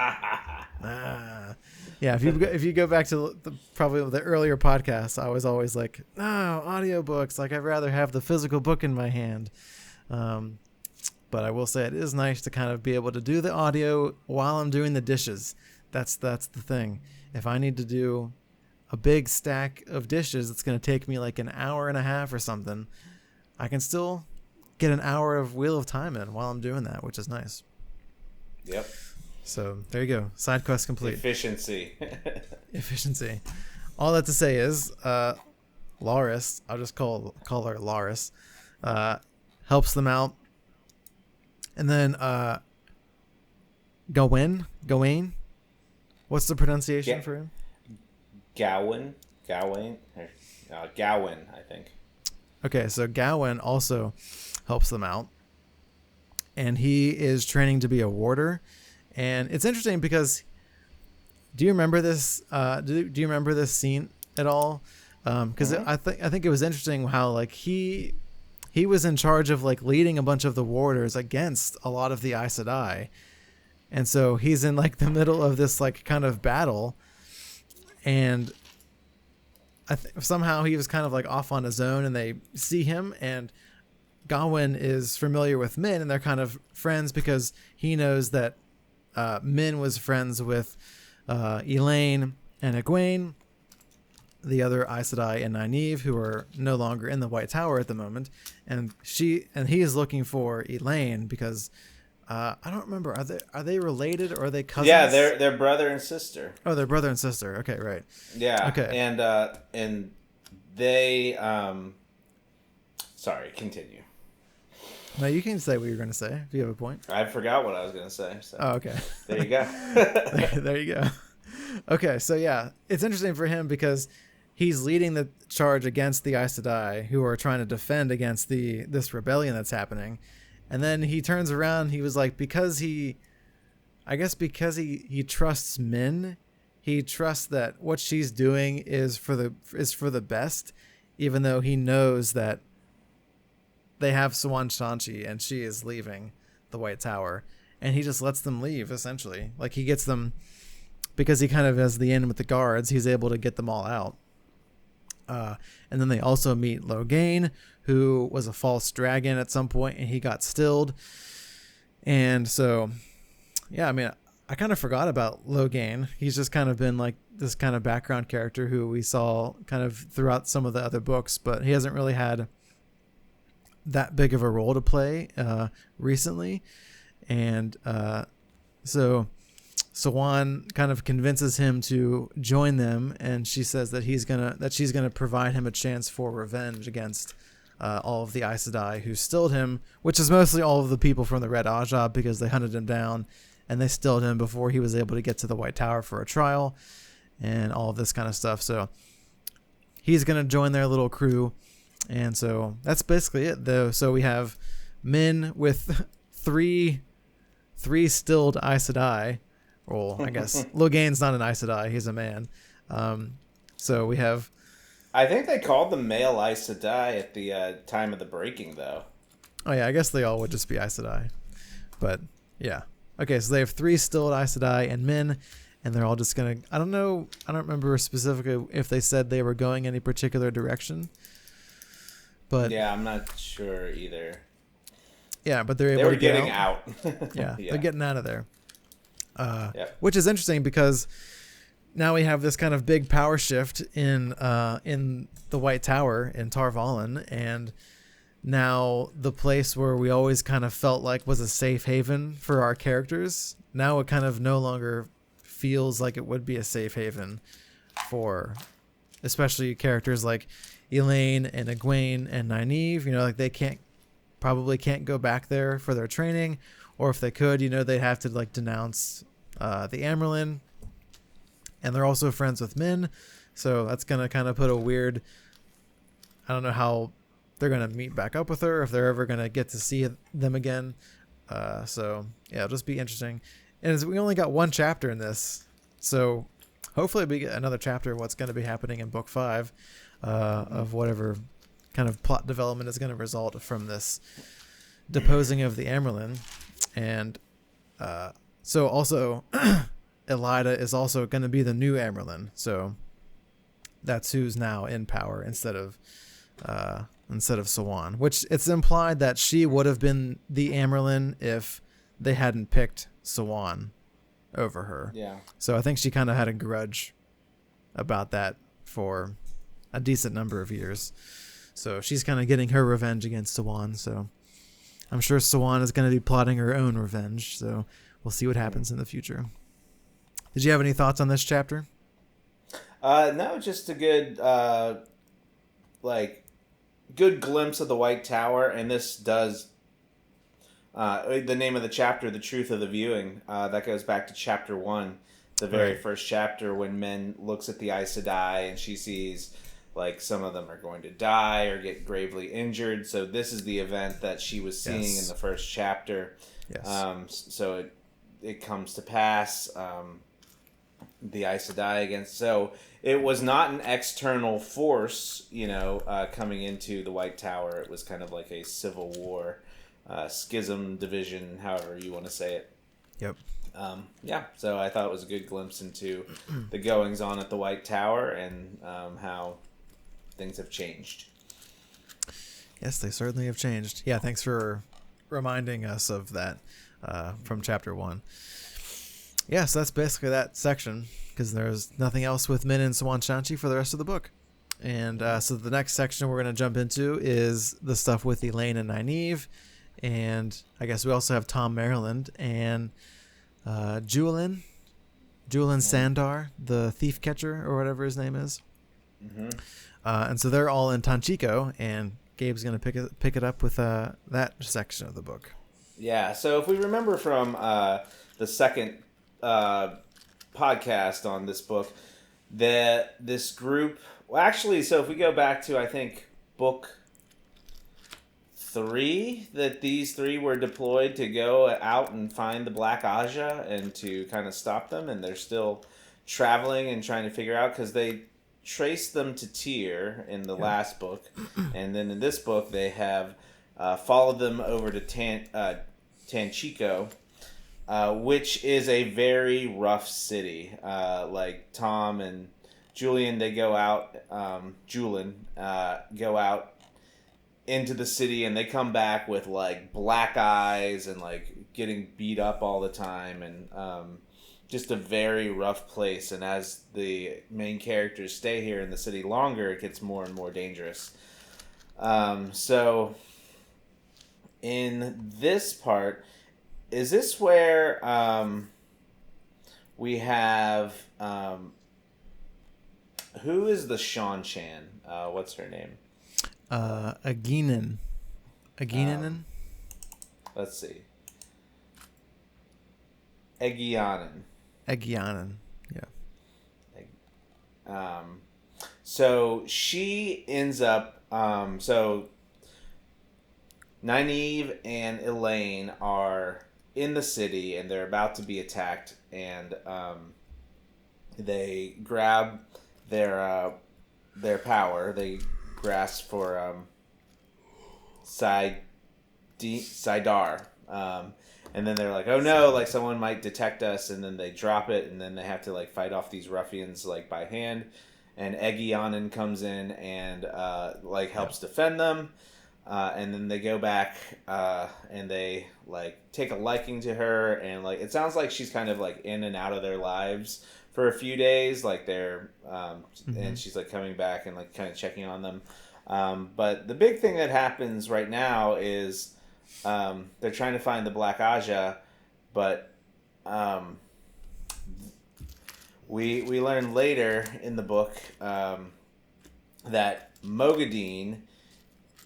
Yeah, if you go back to probably the earlier podcasts, I was always like, no, audiobooks. Like, I'd rather have the physical book in my hand. But I will say it is nice to kind of be able to do the audio while I'm doing the dishes. That's the thing. If I need to do a big stack of dishes that's going to take me like an hour and a half or something, I can still get an hour of Wheel of Time in while I'm doing that, which is nice. Yep. So there you go. Side quest complete. Efficiency. All that to say is Laris, I'll just call her Laris, helps them out. And then Gawain, what's the pronunciation for him? Gawain, I think. Okay, so Gawain also helps them out, and he is training to be a warder. And it's interesting because, do you remember this? Do you remember this scene at all? Because I think it was interesting how like he was in charge of like leading a bunch of the warders against a lot of the Aes Sedai, and so he's in like the middle of this like kind of battle. And somehow he was kind of like off on his own, and they see him, and Gawain is familiar with Min, and they're kind of friends because he knows that Min was friends with Elaine and Egwene. the other Aes Sedai and Nynaeve, who are no longer in the White Tower at the moment, and he is looking for Elaine because I don't remember, are they related or are they cousins? Yeah, they're brother and sister. Oh, they're brother and sister. Okay, right. Yeah. Okay. And they sorry, continue. No, you can say what you're going to say if you have a point. I forgot what I was going to say. So. Oh, okay. There you go. There you go. Okay, so yeah, it's interesting for him because he's leading the charge against the Aes Sedai, who are trying to defend against this rebellion that's happening. And then he turns around, he was like, because he trusts Min, he trusts that what she's doing is for the best, even though he knows that they have Siwan Shanchi and she is leaving the White Tower, and he just lets them leave, essentially. Like, he gets them, because he kind of has the in with the guards, he's able to get them all out. And then they also meet Logain, who was a false dragon at some point, and he got stilled. And so, yeah, I mean, I kind of forgot about Logain. He's just kind of been like this kind of background character who we saw kind of throughout some of the other books, but he hasn't really had that big of a role to play recently. And so Siwan kind of convinces him to join them, and she says that she's gonna provide him a chance for revenge against all of the Aes Sedai who stilled him, which is mostly all of the people from the Red Ajah, because they hunted him down and they stilled him before he was able to get to the White Tower for a trial and all of this kind of stuff. So he's gonna join their little crew, and so that's basically it, though. So we have Min with three stilled Aes Sedai. Well, I guess Logain's not an Aes Sedai; he's a man. So we have. I think they called them male Aes Sedai at the time of the breaking, though. Oh yeah, I guess they all would just be Aes Sedai. But yeah, okay. So they have 3 stilled Aes Sedai and Min, and they're all just gonna. I don't know. I don't remember specifically if they said they were going any particular direction. But yeah, I'm not sure either. Yeah, but they're able to get getting out. Yeah, they're getting out of there. Yep. Which is interesting because now we have this kind of big power shift in the White Tower in Tar Valon, and now the place where we always kind of felt like was a safe haven for our characters, now it kind of no longer feels like it would be a safe haven for especially characters like Elaine and Egwene and Nynaeve. You know, like they probably can't go back there for their training, or if they could, you know, they'd have to like denounce the Amyrlin, and they're also friends with Min, so that's gonna kind of put a weird. I don't know how they're gonna meet back up with her, if they're ever gonna get to see them again. So yeah, it'll just be interesting. And we only got 1 chapter in this, so hopefully we get another chapter of what's going to be happening in book 5 of whatever kind of plot development is going to result from this deposing of the Amyrlin. And so also Elida is also going to be the new Amyrlin, so that's who's now in power instead of Siwan, which it's implied that she would have been the Amyrlin if they hadn't picked Siwan over her. Yeah. So I think she kind of had a grudge about that for a decent number of years. So she's kind of getting her revenge against Siwan. So I'm sure Siwan is going to be plotting her own revenge. So we'll see what happens in the future. Did you have any thoughts on this chapter? No, just a good, good glimpse of the White Tower, and this does. The name of the chapter, The Truth of the Viewing, that goes back to chapter 1, the very first chapter, when Min looks at the Aes Sedai and she sees like some of them are going to die or get gravely injured. So this is the event that she was seeing in the first chapter. Yes. So it comes to pass. The Aes Sedai against. So it was not an external force, coming into the White Tower. It was kind of like a civil war. Schism, division, however you want to say it. Yep. So I thought it was a good glimpse into the goings on at the White Tower and how things have changed. Yes, they certainly have changed. Yeah, thanks for reminding us of that from chapter 1. Yeah, so that's basically that section. because there's nothing else with Min and Swanshanchi for the rest of the book. And so the next section we're going to jump into is the stuff with Elaine and Nynaeve. And I guess we also have Tom Maryland and Julian Sandar, the thief catcher or whatever his name is. Mm-hmm. And so they're all in Tanchico, and Gabe's going to pick it up with that section of the book. Yeah, so if we remember from the second podcast on this book, this group... Well, actually, so if we go back to, I think, book 3, that these 3 were deployed to go out and find the Black Aja and to kind of stop them, and they're still traveling and trying to figure out, because they traced them to Tyr in the last book, and then in this book they have followed them over to Tanchico, which is a very rough city. Like Tom and Julian, they go out. Go out into the city, and they come back with like black eyes and like getting beat up all the time, and just a very rough place. And as the main characters stay here in the city longer, it gets more and more dangerous. So in this part, is this where we have who is the Shan-Chan? What's her name? Aginin. Let's see. Egyanin. Yeah. So she ends up. So Nynaeve and Elaine are in the city, and they're about to be attacked, and they grab their power. They grasp for Sidar. And then they're like, oh no, like someone might detect us, and then they drop it, and then they have to like fight off these ruffians like by hand. And Egyanin comes in and like helps defend them. And then they go back and they like take a liking to her, and like it sounds like she's kind of like in and out of their lives for a few days, like they're and she's like coming back and like kind of checking on them. But the big thing that happens right now is they're trying to find the Black Aja, but we learn later in the book that Mogadine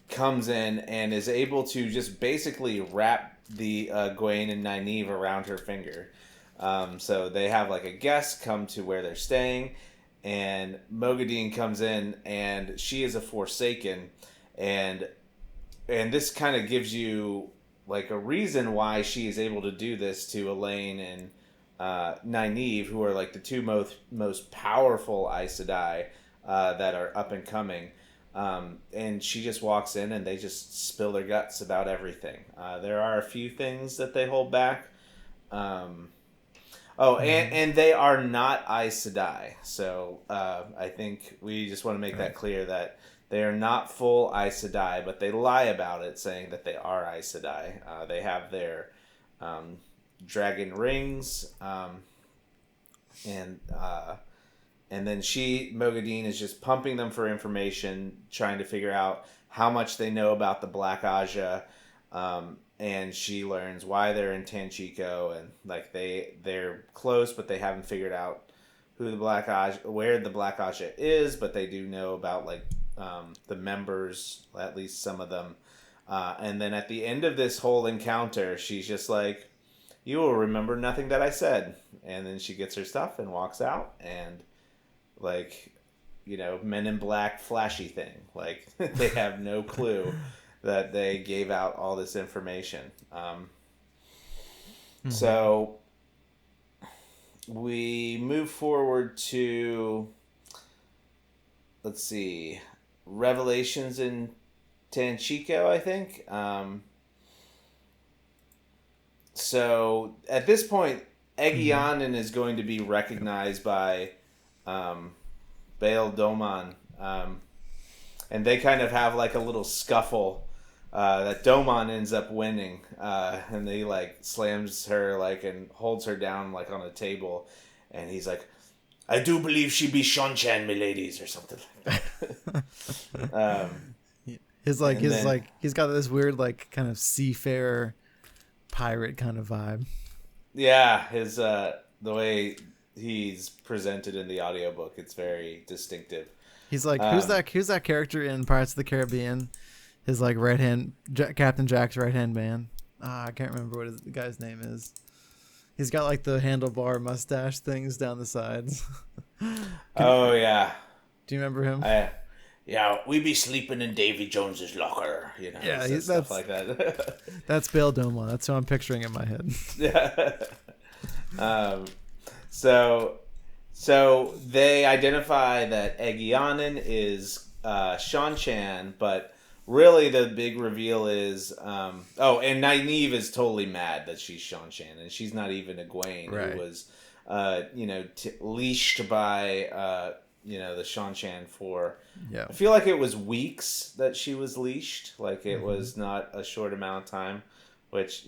comes in and is able to just basically wrap the Gawain and Nynaeve around her finger. So they have like a guest come to where they're staying, and Mogadine comes in, and she is a Forsaken, and this kind of gives you like a reason why she is able to do this to Elaine and Nynaeve, who are like the two most powerful Aes Sedai that are up and coming. And she just walks in, and they just spill their guts about everything. There are a few things that they hold back. And they are not Aes Sedai. So I think we just want to make that clear, that they are not full Aes Sedai, but they lie about it, saying that they are Aes Sedai. They have their dragon rings, and then Mogadine is just pumping them for information, trying to figure out how much they know about the Black Aja, and she learns why they're in Tanchico, and like they're close, but they haven't figured out where the Black Aja is, but they do know about like the members, at least some of them. And then at the end of this whole encounter, she's just like, "You will remember nothing that I said," and then she gets her stuff and walks out, and like, you know, Men in Black flashy thing. Like they have no clue that they gave out all this information. So we move forward to, let's see, Revelations in Tanchico, I think. So at this point, Egyanin is going to be recognized by Baal Doman, and they kind of have like a little scuffle that Doman ends up winning, and he like slams her like and holds her down like on a table, and he's like, I do believe she be Shan-chan, miladies, or something like that. He's got this weird like kind of seafarer pirate kind of vibe. Yeah, his the way he's presented in the audiobook, it's very distinctive. He's like, who's that character in Pirates of the Caribbean? His like right hand, Captain Jack's right hand man. I can't remember what the guy's name is. He's got like the handlebar mustache things down the sides. Yeah. Do you remember him? Yeah, we be sleeping in Davy Jones's locker, you know. Yeah, stuff like that. That's Bail Domon. That's what I'm picturing in my head. Yeah. So they identify that Egianin is Shan-chan, but really the big reveal is and Nynaeve is totally mad that she's Shan-chan, and she's not even Egwene, right. who was leashed by the Shan-chan for I feel like it was weeks that she was leashed, like it was not a short amount of time, which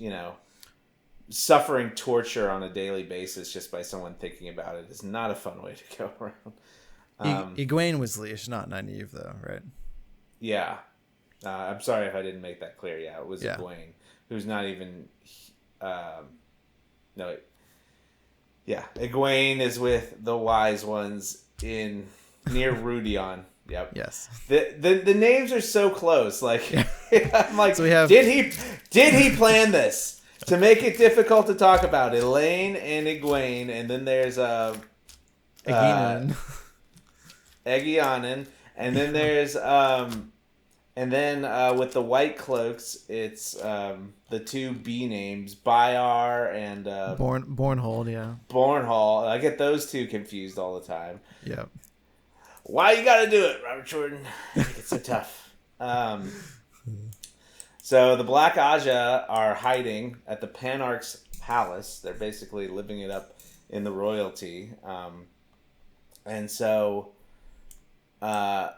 suffering torture on a daily basis just by someone thinking about it is not a fun way to go around. Egwene was leashed, not Nynaeve, though, right? Yeah. I'm sorry if I didn't make that clear. Yeah, it was Egwene, who's not even... Egwene is with the wise ones near Rudion. Yep. Yes. The names are so close. Like, I'm like, so we have... did he plan this to make it difficult to talk about? Elaine and Egwene, and then there's Egianin, and then there's with the white cloaks, it's the two B names, Bayar and Bornhold, yeah. Bornhall. I get those two confused all the time. Yep. Why you gotta do it, Robert Jordan? It's so tough. So the Black Aja are hiding at the Panarch's palace. They're basically living it up in the royalty. And so... and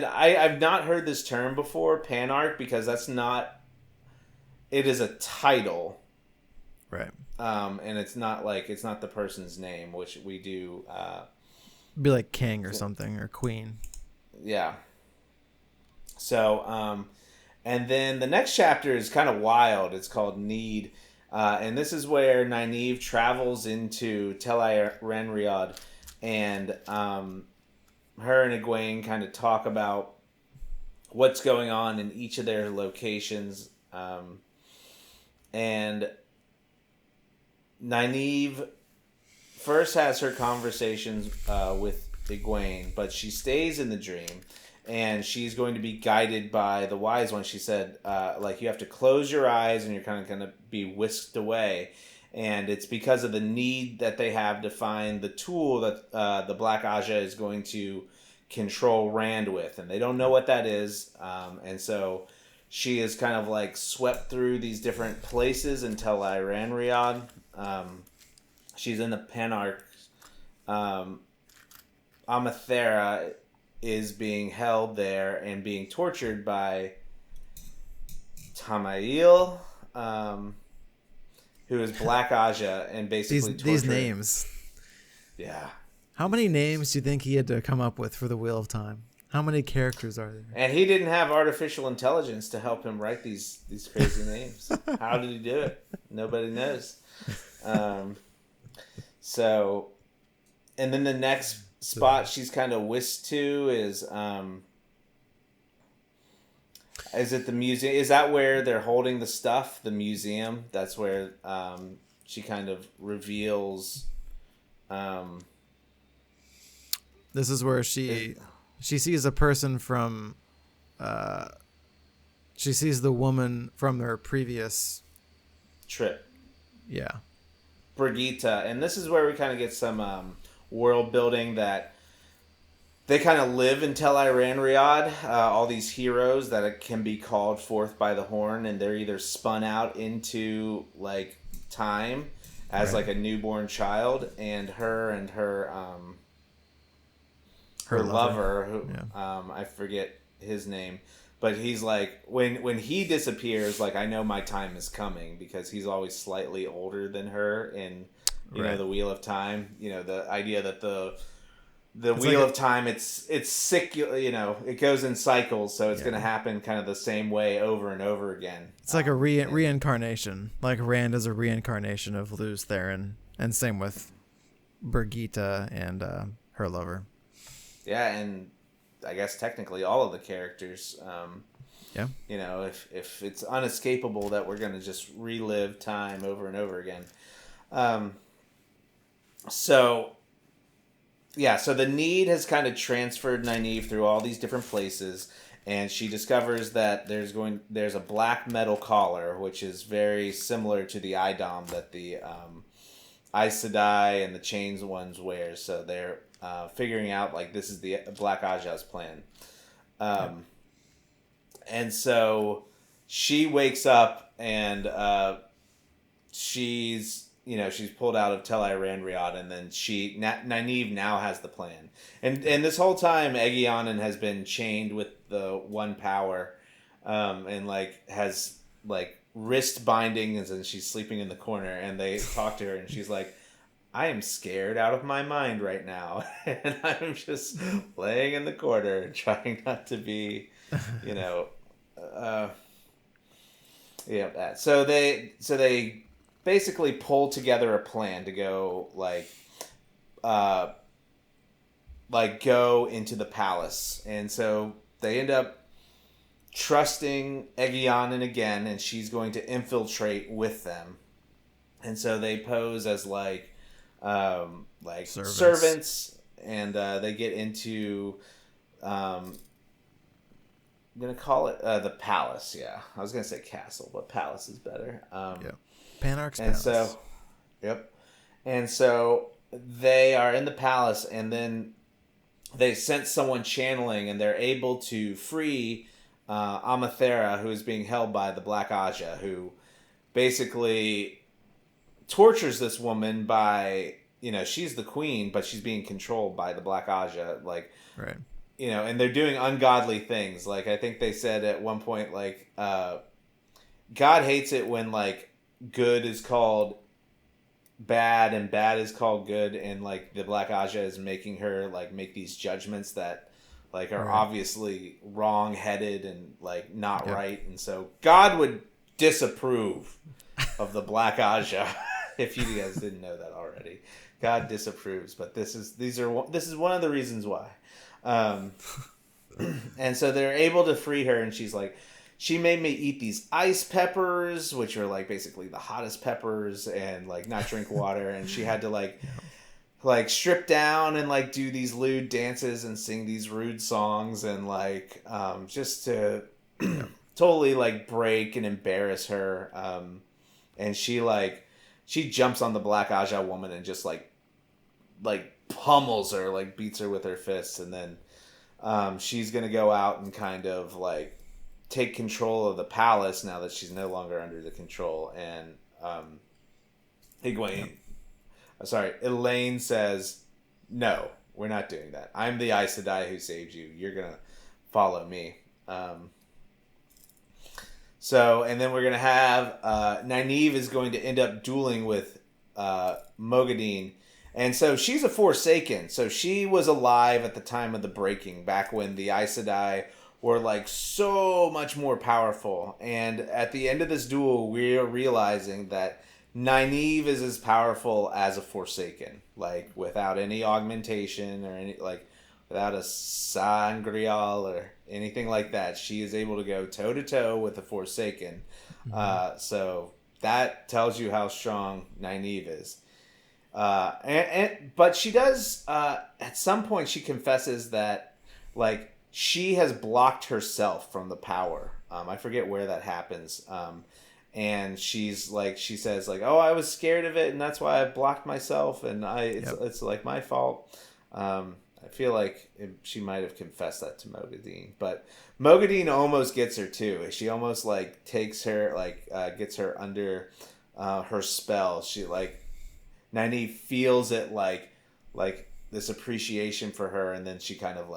I've not heard this term before, Panarch, because that's not... It is a title. Right. And it's not the person's name, which we do... be like king or something, or queen. Yeah. So, and then the next chapter is kind of wild. It's called Need. And this is where Nynaeve travels into Tel Renriad, and her and Egwene kind of talk about what's going on in each of their locations. And Nynaeve first has her conversations with Egwene, but she stays in the dream, and she's going to be guided by the wise one. She said, you have to close your eyes, and you're kind of going to be whisked away. And it's because of the need that they have to find the tool that the Black Aja is going to control Rand with. And they don't know what that is. And so she is kind of like swept through these different places until Iranriad. She's in the Panarch. Amathera is being held there and being tortured by Tamail, who is Black Aja, and basically these names. Yeah. How many names do you think he had to come up with for the Wheel of Time? How many characters are there? And he didn't have artificial intelligence to help him write these crazy names. How did he do it? Nobody knows. So, and then the next spot she's kind of whisked to is it the museum? Is that where they're holding the stuff? The museum? That's where she kind of reveals. This is where she sees a person from. She sees the woman from her previous trip. Yeah. Brigitte, and this is where we kind of get some world building that they kind of live in Tel Renriad, all these heroes that can be called forth by the horn, and they're either spun out into like time as like a newborn child, and her lover who I forget his name, but he's like when he disappears, like I know my time is coming, because he's always slightly older than her in Right. the Wheel of Time. The idea that the It's Wheel like of Time, it's sick. It goes in cycles, so it's yeah. going to happen kind of the same way over and over again. It's like a reincarnation. Like Rand is a reincarnation of Luz Theron, and same with Brigitte and her lover. Yeah, and I guess technically all of the characters. Yeah. If it's unescapable that we're going to just relive time over and over again. So the need has kind of transferred Nynaeve through all these different places, and she discovers that there's a black metal collar, which is very similar to the Idom that the Aes Sedai and the Chains ones wear. So they're figuring out like this is the Black Aja's plan. And so she wakes up and she's pulled out of Tel Randriad, and then Nynaeve now has the plan. And this whole time Egyonin has been chained with the one power, and like has like wrist bindings, and she's sleeping in the corner, and they talk to her and she's like, I am scared out of my mind right now, and I'm just laying in the corner trying not to be, that. So they basically pull together a plan to go go into the palace, and so they end up trusting Egyonin again, and she's going to infiltrate with them, and so they pose as servants, and they get into I'm gonna call it the palace. Yeah, I was gonna say castle, but palace is better. Panarch's and Palace. And so they are in the palace, and then they sense someone channeling, and they're able to free Amathera, who is being held by the Black Aja, who basically tortures this woman by, she's the queen, but she's being controlled by the Black Aja, Right. And they're doing ungodly things. Like, I think they said at one point, God hates it when, good is called bad and bad is called good, and, the Black Aja is making her, make these judgments that, are right. obviously wrong-headed and, not right. And so God would disapprove of the Black Aja, if you guys didn't know that already. God disapproves, but this is one of the reasons why. And so they're able to free her, and she's like, she made me eat these ice peppers, which are basically the hottest peppers, and not drink water. And she had to strip down and do these lewd dances and sing these rude songs, and just to totally break and embarrass her. And she jumps on the Black Aja woman and just pummels her, beats her with her fists, and then she's gonna go out and kind of take control of the palace now that she's no longer under the control. And Elaine says, no, we're not doing that. I'm the Aes Sedai who saved you. You're gonna follow me. And then we're gonna have Nynaeve is going to end up dueling with Mogadine. And so she's a Forsaken. So she was alive at the time of the breaking, back when the Aes Sedai were so much more powerful. And at the end of this duel, we're realizing that Nynaeve is as powerful as a Forsaken, without any augmentation or any without a sangreal or anything like that. She is able to go toe to toe with a Forsaken. Mm-hmm. So that tells you how strong Nynaeve is. But she does at some point she confesses that she has blocked herself from the power. I forget where that happens. And she says oh, I was scared of it, and that's why I blocked myself, and it's my fault. I feel like she might have confessed that to Mogadine, but Mogadine almost gets her too. She almost takes her gets her under her spell. She Nynaeve feels it like this appreciation for her, and then she kind of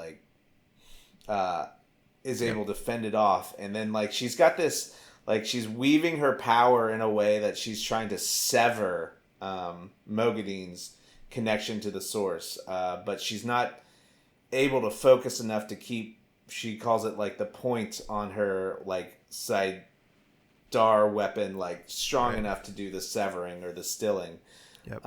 is able to fend it off. And then she's got this she's weaving her power in a way that she's trying to sever Mogadine's connection to the source, but she's not able to focus enough to keep. She calls it like the point on her like side dar weapon like strong enough to do the severing or the stilling. Yep.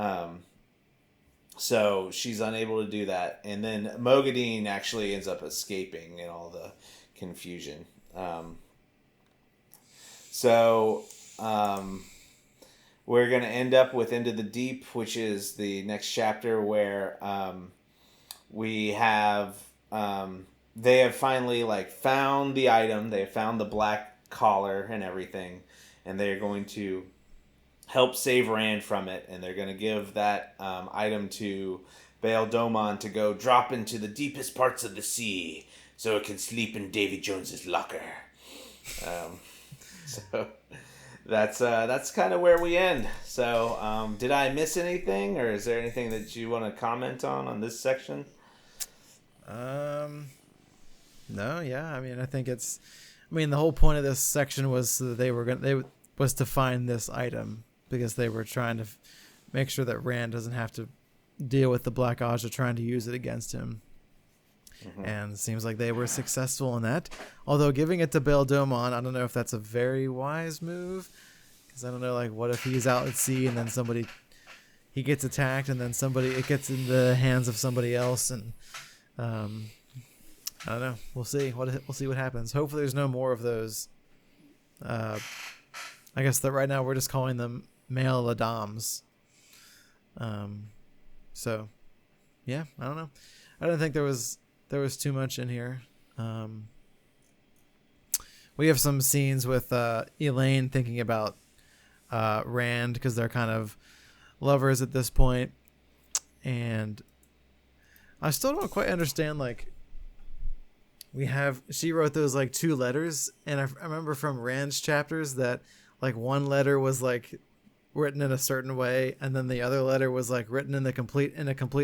So she's unable to do that, and then Mogadine actually ends up escaping in all the confusion. So we're gonna end up with Into the Deep, which is the next chapter where we have they have finally like found the item. They have found the black collar and everything, and they are going to help save Rand from it, and they're going to give that item to Baal Domon to go drop into the deepest parts of the sea so it can sleep in Davy Jones's locker. So that's kind of where we end. So did I miss anything, or is there anything that you want to comment on this section? No, yeah. I mean, I think the whole point of this section was that was to find this item, because they were trying to make sure that Rand doesn't have to deal with the Black Aja trying to use it against him. Mm-hmm. And it seems like they were successful in that. Although giving it to Baal Domon, I don't know if that's a very wise move, because I don't know, like, what if he's out at sea and then he gets attacked, and then it gets in the hands of somebody else, and I don't know. We'll see. We'll see what happens. Hopefully, there's no more of those. I guess that right now we're just calling them male Adams. So, yeah, I don't know. I don't think there was too much in here. We have some scenes with Elaine thinking about Rand, because they're kind of lovers at this point, and I still don't quite understand, like, she wrote those like 2 letters, and I remember from Rand's chapters that like one letter was like written in a certain way, and then the other letter was like written in a complete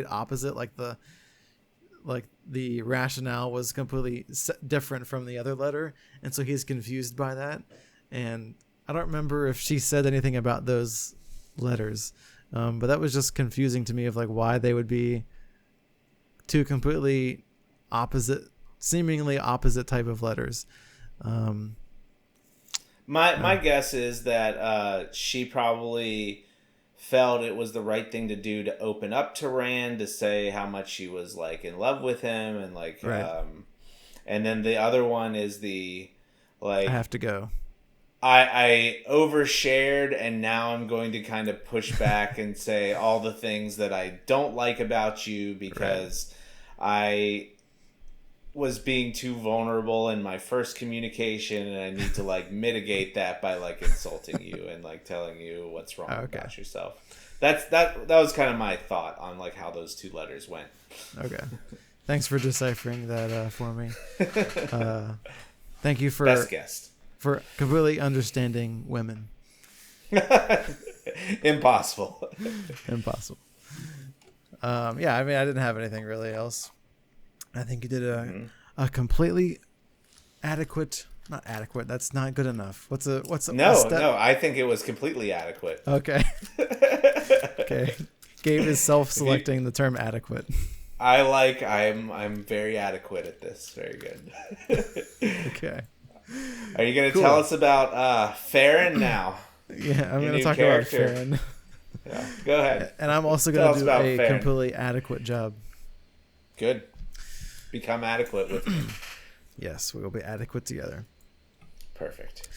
opposite, like the rationale was completely different from the other letter, and so he's confused by that. And I don't remember if she said anything about those letters, but that was just confusing to me, of like why they would be 2 completely seemingly opposite type of letters. My guess is that she probably felt it was the right thing to do to open up to Rand, to say how much she was like in love with him, and like right. And then the other one is the like, I have to go. I overshared, and now I'm going to kind of push back and say all the things that I don't like about you, because I was being too vulnerable in my first communication, and I need to like mitigate that by like insulting you and like telling you what's wrong about yourself. That was kind of my thought on like how those 2 letters went. Okay. Thanks for deciphering that for me. Thank you for best guest. For completely understanding women. Impossible. Impossible. Yeah, I mean, I didn't have anything really else. I think you did a completely adequate. Not adequate. That's not good enough. What's a No, I think it was completely adequate. Okay. Okay. Gabe is self-selecting the term adequate. I'm very adequate at this. Very good. Okay. Are you going to tell us about Farron now? Yeah, I'm going to talk about Farron. Yeah, go ahead. And I'm also going to do a Farron. Completely adequate job. Good. Become adequate with me. Yes, we will be adequate together. Perfect.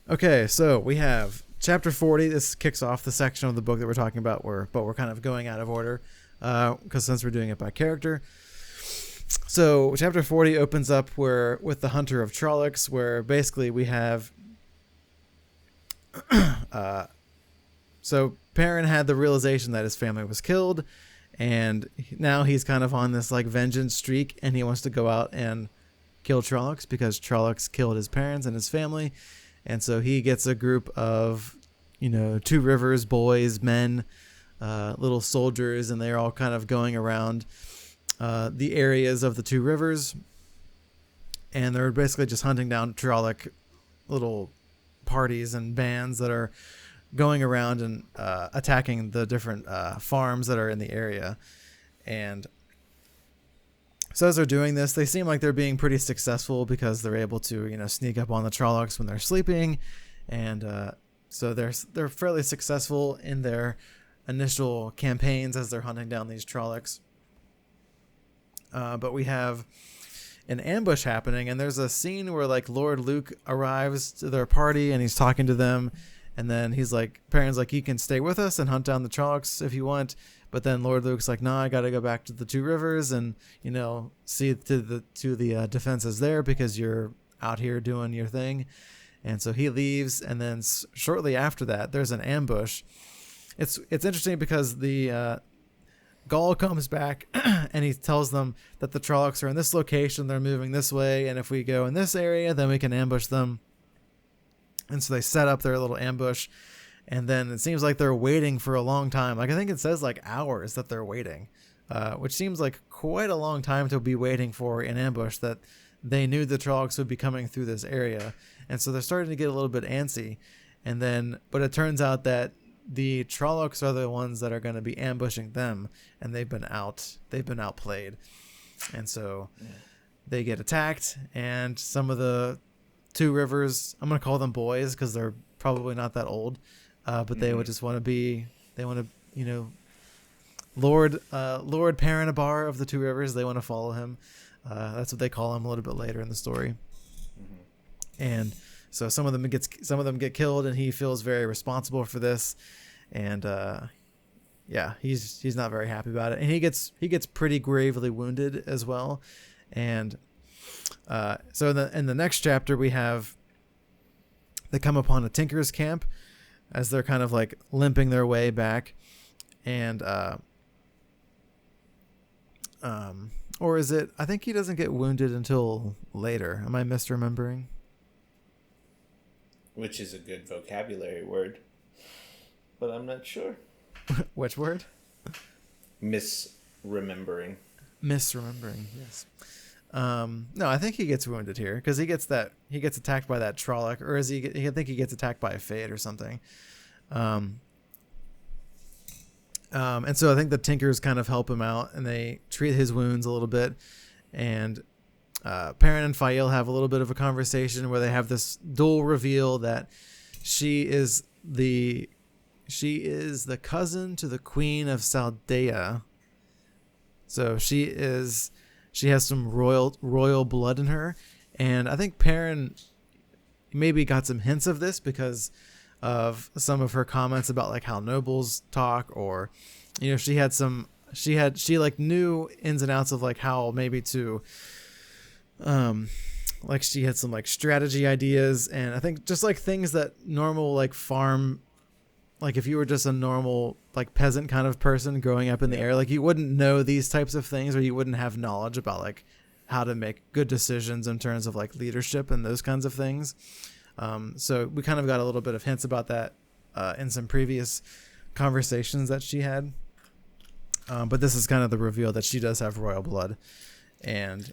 Okay, so we have chapter 40. This kicks off the section of the book that we're talking about, but we're kind of going out of order, because since we're doing it by character. So chapter 40 opens up with the Hunter of Trollocs, where basically we have so Perrin had the realization that his family was killed, and now he's kind of on this like vengeance streak, and he wants to go out and kill Trollocs, because Trollocs killed his parents and his family. And so he gets a group of, Two Rivers boys, men, little soldiers, and they're all kind of going around the areas of the Two Rivers, and they're basically just hunting down Trolloc little parties and bands that are going around and attacking the different farms that are in the area. And so as they're doing this, they seem like they're being pretty successful because they're able to, sneak up on the Trollocs when they're sleeping. And so they're fairly successful in their initial campaigns as they're hunting down these Trollocs. But we have an ambush happening, and there's a scene where like Lord Luke arrives to their party and he's talking to them, and then he's like, Perrin's like, you can stay with us and hunt down the Trollocs if you want, but then Lord Luke's like, no, I gotta go back to the Two Rivers and see to the defenses there because you're out here doing your thing. And so he leaves, and then shortly after that there's an ambush. It's interesting because the Gaul comes back and he tells them that the Trollocs are in this location, they're moving this way, and if we go in this area, then we can ambush them. And so they set up their little ambush, and then it seems like they're waiting for a long time. Like I think it says like hours that they're waiting, which seems like quite a long time to be waiting for an ambush that they knew the Trollocs would be coming through this area. And so they're starting to get a little bit antsy. But it turns out that the Trollocs are the ones that are going to be ambushing them, and they've been outplayed. And so they get attacked, and some of the Two Rivers, I'm going to call them boys because they're probably not that old, but they would just want to Lord Perrin of the Two Rivers, they want to follow him. That's what they call him a little bit later in the story. And so some of them get killed, and he feels very responsible for this, and he's not very happy about it, and he gets pretty gravely wounded as well. And so in the next chapter they come upon a tinker's camp as they're kind of like limping their way back, and or is it? I think he doesn't get wounded until later. Am I misremembering? Which is a good vocabulary word, but I'm not sure. Which word? Misremembering. Misremembering, yes. No, I think he gets wounded here because he gets attacked by that Trolloc, or I think he gets attacked by a Fade or something. And so I think the Tinkers kind of help him out, and they treat his wounds a little bit, and Perrin and Fael have a little bit of a conversation where they have this dual reveal that she is the cousin to the Queen of Saldea. So she has some royal blood in her, and I think Perrin maybe got some hints of this because of some of her comments about like how nobles talk, or she knew ins and outs of like how maybe to like she had some like strategy ideas, and I think just like things that normal like farm, like if you were just a normal like peasant kind of person growing up in the area, like you wouldn't know these types of things, or you wouldn't have knowledge about like how to make good decisions in terms of like leadership and those kinds of things. So we kind of got a little bit of hints about that in some previous conversations that she had. But this is kind of the reveal that she does have royal blood. And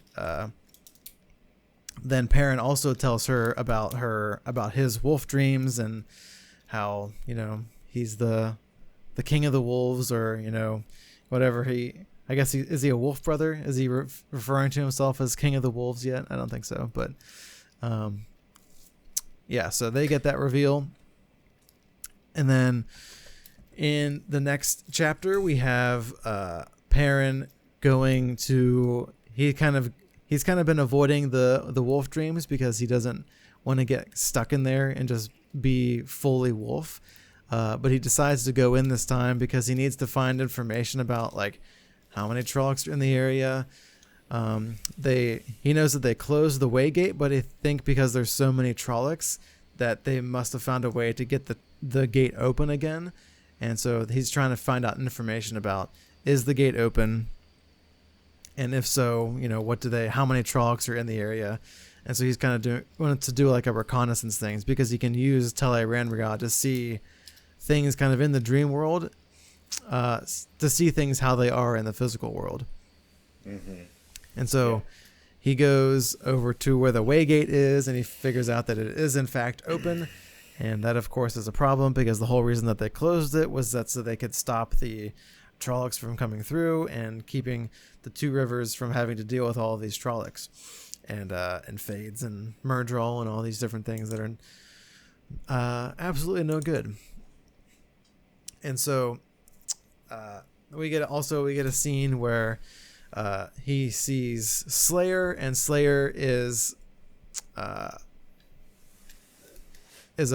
then Perrin also tells her about his wolf dreams and how, he's the king of the wolves, or, whatever I guess is he a wolf brother? Is he referring to himself as king of the wolves yet? I don't think so. But, so they get that reveal. And then in the next chapter, we have Perrin going to, he's kind of been avoiding the wolf dreams because he doesn't want to get stuck in there and just be fully wolf. But he decides to go in this time because he needs to find information about like how many Trollocs are in the area. He knows that they closed the Waygate, but I think because there's so many Trollocs that they must have found a way to get the gate open again. And so he's trying to find out information about, is the gate open? And if so, how many Trollocs are in the area? And so he's kind of wanted to do like a reconnaissance things because he can use Tele Ranrigad to see things kind of in the dream world, to see things how they are in the physical world. Mm-hmm. And so he goes over to where the Waygate is, and he figures out that it is in fact open. And that, of course, is a problem because the whole reason that they closed it was that so they could stop the Trollocs from coming through and keeping the two rivers from having to deal with all of these Trollocs and Fades and Murdrol and all these different things that are absolutely no good. And so we get a scene where he sees Slayer, and Slayer is a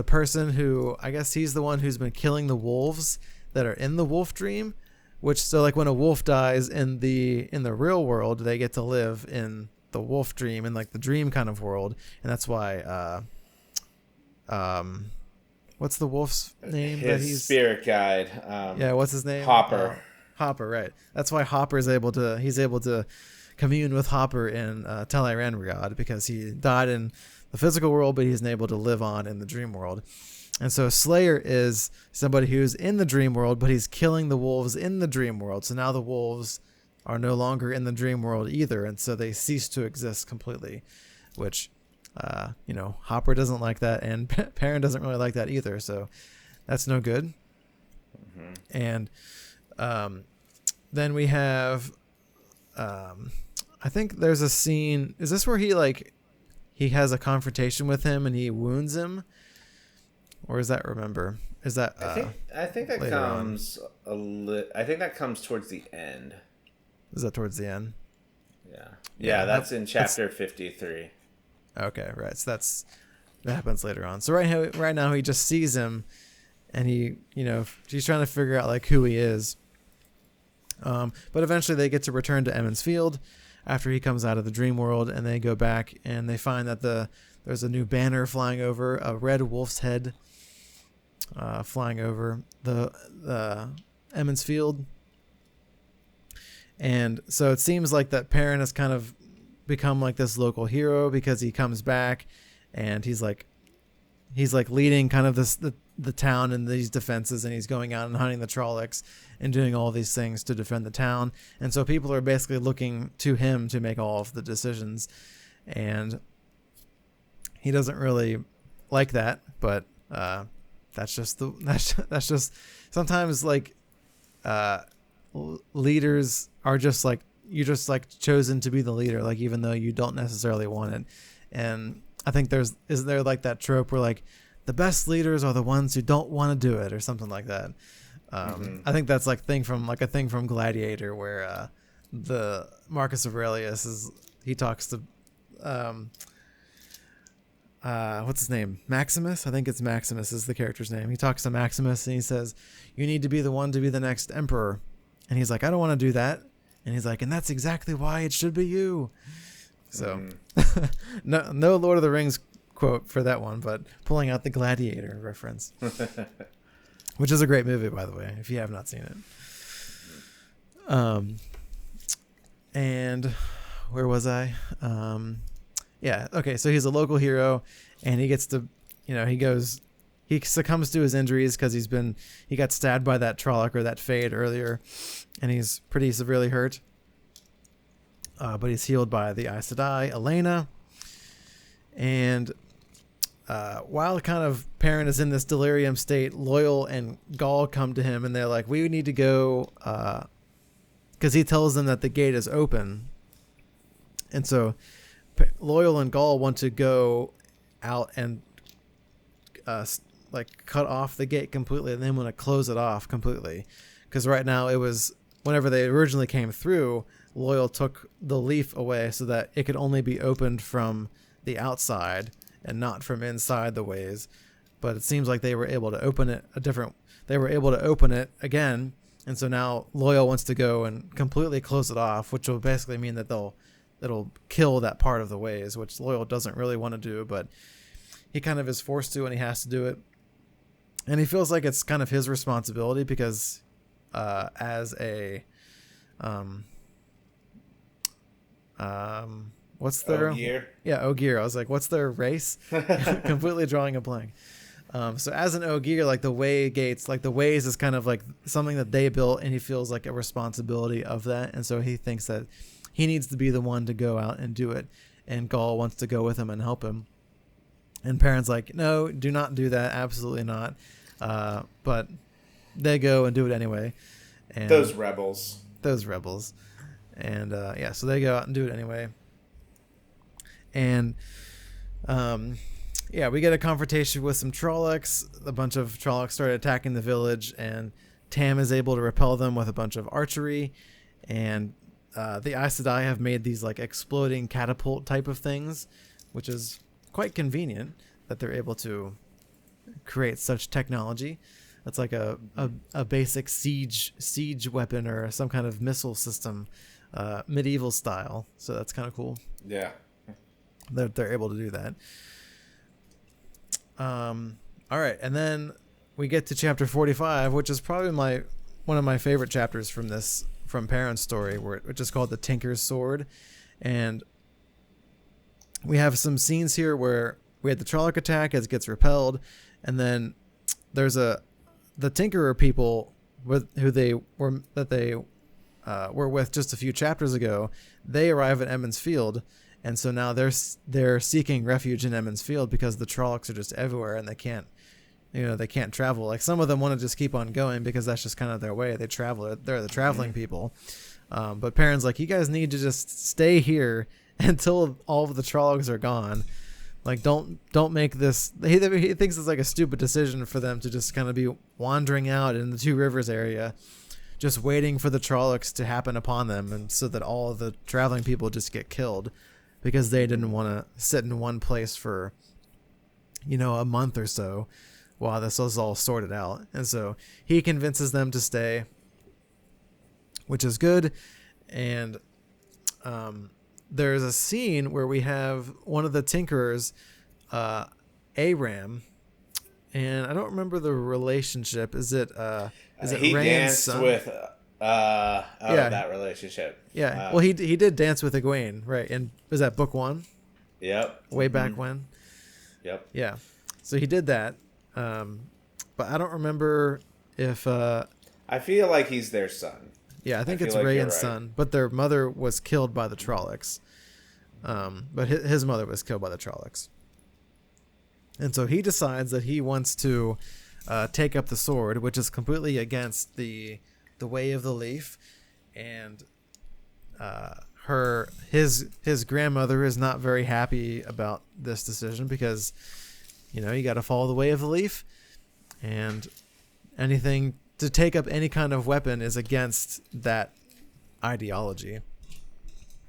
person who, I guess he's the one who's been killing the wolves that are in the wolf dream, which, so like when a wolf dies in the real world, they get to live in the wolf dream, in like the dream kind of world. And that's why what's the wolf's name? His spirit guide. Yeah, what's his name? Hopper. Hopper, right. That's why Hopper's able to commune with Hopper in Tel'aran'rhiod, because he died in the physical world, but he's able to live on in the dream world. And so Slayer is somebody who's in the dream world, but he's killing the wolves in the dream world. So now the wolves are no longer in the dream world either, and so they cease to exist completely, which, Hopper doesn't like that, and Perrin doesn't really like that either, so that's no good. Mm-hmm. And then we have, I think there's a scene, is this where he has a confrontation with him and he wounds him? Or is that remember? Is that I think that comes I think that comes towards the end. Is that towards the end? Yeah, that's in chapter 53. Okay, right. So that happens later on. So right now he just sees him, and he's trying to figure out like who he is. But eventually they get to return to Emond's Field after he comes out of the dream world, and they go back and they find that there's a new banner flying over, a red wolf's head flying over the Emond's Field. And so it seems like that Perrin has kind of become like this local hero, because he comes back and he's like leading kind of the town in these defenses, and he's going out and hunting the Trollocs and doing all these things to defend the town. And so people are basically looking to him to make all of the decisions, and he doesn't really like that, but that's just sometimes like leaders are just like, you're just like chosen to be the leader, like even though you don't necessarily want it. And I think isn't there like that trope where like the best leaders are the ones who don't want to do it, or something like that. I think that's like a thing from Gladiator, where the Marcus Aurelius he talks to what's his name? Maximus? I think it's Maximus is the character's name. He talks to Maximus and he says, "You need to be the one to be the next emperor." And he's like, "I don't want to do that." And he's like, "And that's exactly why it should be you." So no Lord of the Rings quote for that one, but pulling out the Gladiator reference, which is a great movie, by the way, if you have not seen it. And where was I? Yeah. Okay. So he's a local hero, and he gets to, he succumbs to his injuries because he got stabbed by that Trolloc or that Fade earlier, and he's pretty severely hurt. But he's healed by the Aes Sedai, Elena. And while kind of Perrin is in this delirium state, Loyal and Gaul come to him, and they're like, "We need to go," because he tells them that the gate is open. And so Loyal and Gaul want to go out and cut off the gate completely, and then want to close it off completely. Because right now, it was, whenever they originally came through, Loyal took the leaf away so that it could only be opened from the outside and not from inside the ways. But it seems like they were able to open it again, and so now Loyal wants to go and completely close it off, which will basically mean that it'll kill that part of the ways, which Loyal doesn't really want to do, but he kind of is forced to, and he has to do it. And he feels like it's kind of his responsibility, because as a what's their Ogier? Yeah, Ogier. I was like, what's their race? Completely drawing a blank. So as an Ogier, like the way gates, like the ways is kind of like something that they built, and he feels like a responsibility of that, and so he thinks that he needs to be the one to go out and do it, and Gaul wants to go with him and help him. And parents like, no, do not do that. Absolutely not. But they go and do it anyway. And Those rebels. And yeah, so they go out and do it anyway. And yeah, we get a confrontation with some Trollocs. A bunch of Trollocs started attacking the village, and Tam is able to repel them with a bunch of archery. And the Aes Sedai have made these like exploding catapult type of things, which is quite convenient that they're able to create such technology. That's like a basic siege weapon or some kind of missile system, medieval style. So that's kind of cool. Yeah. That they're able to do that. All right, and then we get to chapter 45, which is probably one of my favorite chapters from Perrin's story, which is called The Tinker's Sword. And we have some scenes here where we had the Trolloc attack as it gets repelled, and then there's the Tinkerer people who they were with just a few chapters ago. They arrive at Emond's Field, and so now they're seeking refuge in Emond's Field because the Trollocs are just everywhere and they can't travel. Like, some of them want to just keep on going because that's just kind of their way. They travel. They're the traveling people. But Perrin's like, you guys need to just stay here until all of the Trollocs are gone. Like, don't make this. He thinks it's like a stupid decision for them to just kind of be wandering out in the Two Rivers area, just waiting for the Trollocs to happen upon them, and so that all of the traveling people just get killed because they didn't want to sit in one place for, a month or so while this was all sorted out. And so he convinces them to stay, which is good. And there's a scene where we have one of the Tinkerers, Aram, and I don't remember the relationship. Is it he Rand's danced son? with that relationship. Yeah. Well, he did dance with Egwene, right? And was that book 1? Yep. Way back when. Yep. Yeah. So he did that. But I don't remember if I feel like he's their son. Yeah, I think it's Rand's son, but their mother was killed by the Trollocs. But his mother was killed by the Trollocs. And so he decides that he wants to take up the sword, which is completely against the way of the leaf. And his grandmother is not very happy about this decision because, you got to follow the way of the leaf. And anything to take up any kind of weapon is against that ideology.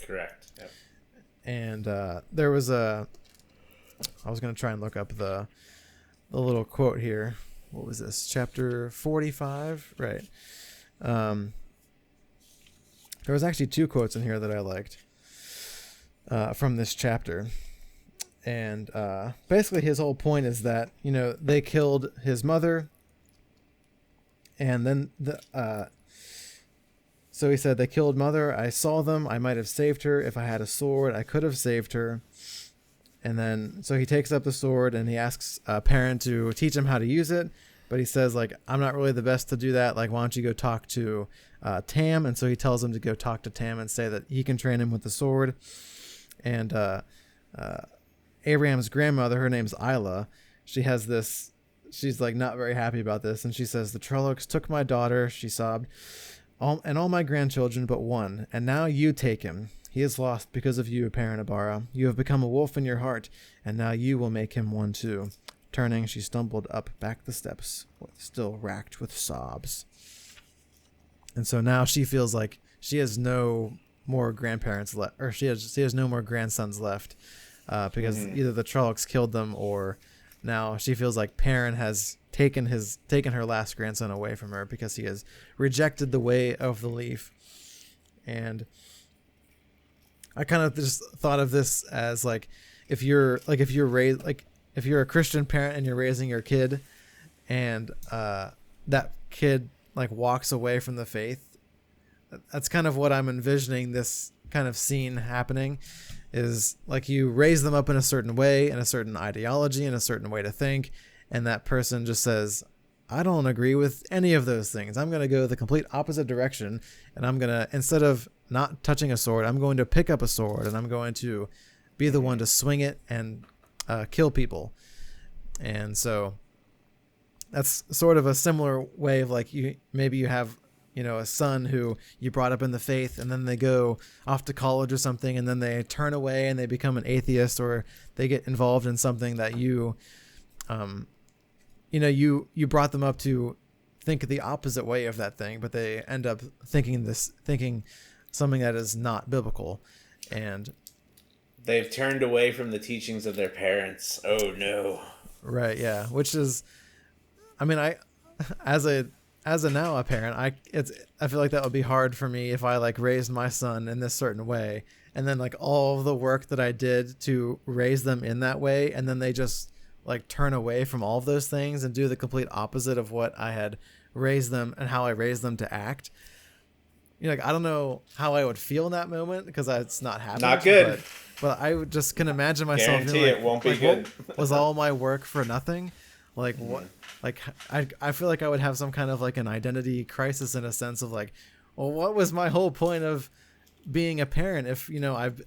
Correct. Yep. And there was I was going to try and look up the little quote here. What was this? Chapter 45? Right. There was actually 2 quotes in here that I liked from this chapter. And basically his whole point is that, they killed his mother. And then so he said, they killed mother. I saw them. I might have saved her. If I had a sword, I could have saved her. And then, so he takes up the sword and he asks Perrin to teach him how to use it. But he says, like, I'm not really the best to do that. Like, why don't you go talk to Tam? And so he tells him to go talk to Tam and say that he can train him with the sword. And Aram's grandmother, her name's Isla. She's like not very happy about this. And she says, the Trollocs took my daughter, she sobbed, all my grandchildren but one. And now you take him. He is lost because of you, Perrin Ibarra. You have become a wolf in your heart, and now you will make him one too. Turning, she stumbled back the steps, still racked with sobs. And so now she feels like she has no more grandparents left, or she has no more grandsons left, because either the Trollocs killed them, or now she feels like Perrin has taken her last grandson away from her because he has rejected the way of the leaf. And I kind of just thought of this as like, if you're a Christian parent and you're raising your kid, and that kid like walks away from the faith, that's kind of what I'm envisioning this kind of scene happening. Is like you raise them up in a certain way, in a certain ideology, in a certain way to think, and that person just says, I don't agree with any of those things. I'm going to go the complete opposite direction, and I'm going to, instead of not touching a sword, I'm going to pick up a sword, and I'm going to be the one to swing it and kill people. And so that's sort of a similar way of like you have a son who you brought up in the faith, and then they go off to college or something, and then they turn away and they become an atheist, or they get involved in something that you brought them up to think the opposite way of that thing, but they end up thinking something that is not biblical, and they've turned away from the teachings of their parents. Oh no. Right. Yeah. Which is, I mean, as a now a parent, I feel like that would be hard for me if I like raised my son in this certain way, and then like all of the work that I did to raise them in that way, and then they just like turn away from all of those things and do the complete opposite of what I had raised them and how I raised them to act. Like I don't know how I would feel in that moment because it's not happening. Not good. But I just can imagine myself Guarantee it won't be good. Was all my work for nothing? Like what? Like I feel like I would have some kind of like an identity crisis in a sense of like, well, what was my whole point of being a parent if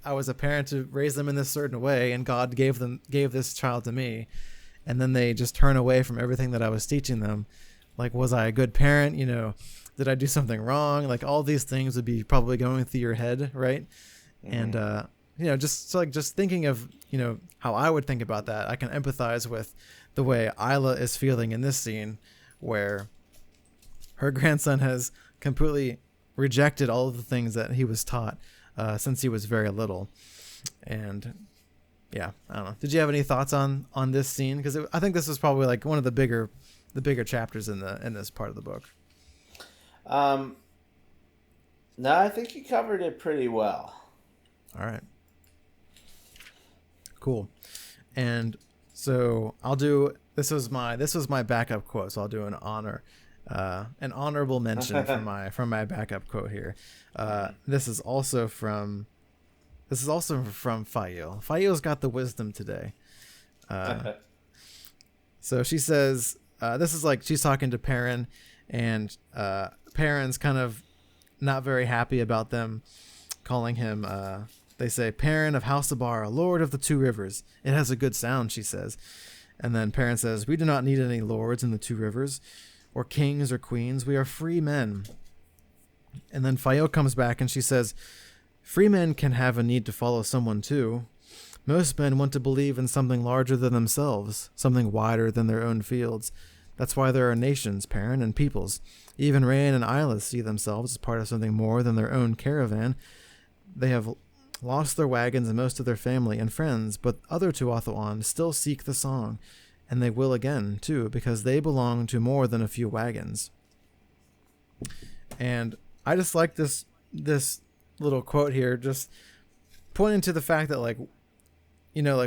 I was a parent to raise them in this certain way, and God gave this child to me, and then they just turn away from everything that I was teaching them. Like, was I a good parent? Did I do something wrong? Like all these things would be probably going through your head, right? Mm-hmm. And just thinking of how I would think about that, I can empathize with the way Isla is feeling in this scene, where her grandson has completely rejected all of the things that he was taught since he was very little. And yeah, I don't know. Did you have any thoughts on this scene? Because I think this was probably like one of the bigger chapters in this part of the book. No, I think you covered it pretty well. All right. Cool. And so I'll do, this was my backup quote. So I'll do an honorable mention from my backup quote here. This is also from Fayo. Fayo's got the wisdom today. So she says, this is like, she's talking to Perrin, and Perrin's kind of not very happy about them calling him, they say, Perrin of House Abar, Lord of the Two Rivers. It has a good sound, she says. And then Perrin says, we do not need any lords in the Two Rivers, or kings or queens. We are free men. And then Fayo comes back and she says, free men can have a need to follow someone too. Most men want to believe in something larger than themselves, something wider than their own fields. That's why there are nations, Perrin, and peoples. Even Rain and Isla see themselves as part of something more than their own caravan. They have lost their wagons and most of their family and friends, but other Tuathalan still seek the song, and they will again, too, because they belong to more than a few wagons. And I just like this little quote here, just pointing to the fact that, like,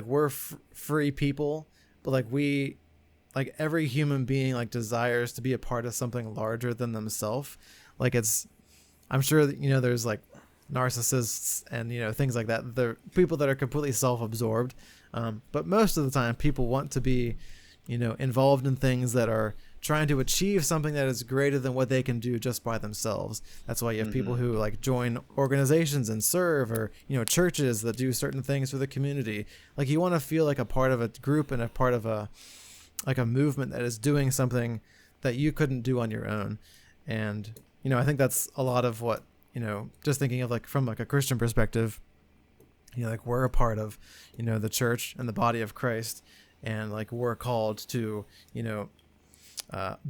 we're free people, but, like, every human being, like, desires to be a part of something larger than themselves. Like, I'm sure that, there's, like, narcissists and things like that. They're people that are completely self-absorbed, but most of the time people want to be involved in things that are trying to achieve something that is greater than what they can do just by themselves. That's why you have people who like join organizations and serve, or churches that do certain things for the community. Like, you want to feel like a part of a group and a part of a movement that is doing something that you couldn't do on your own. And I think that's a lot of what just thinking of, like, from like a Christian perspective, like, we're a part of, the church and the body of Christ, and like, we're called to,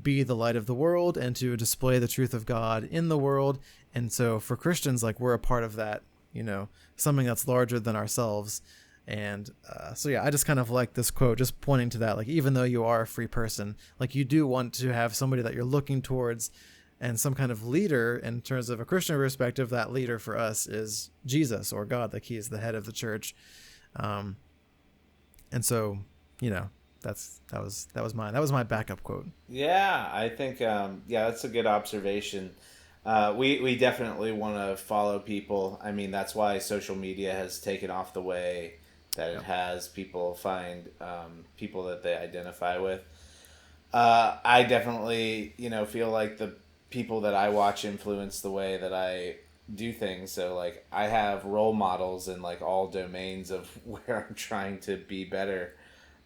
be the light of the world and to display the truth of God in the world. And so for Christians, like, we're a part of that, something that's larger than ourselves. And so yeah, I just kind of like this quote, just pointing to that, like, even though you are a free person, like, you do want to have somebody that you're looking towards, and some kind of leader. In terms of a Christian perspective, that leader for us is Jesus, or God. Like, he is the head of the church. And so, that was my backup quote. Yeah, I think that's a good observation. We definitely want to follow people. I mean, that's why social media has taken off the way that it has. People find people that they identify with. I definitely feel like the people that I watch influence the way that I do things. So, like, I have role models in, like, all domains of where I'm trying to be better.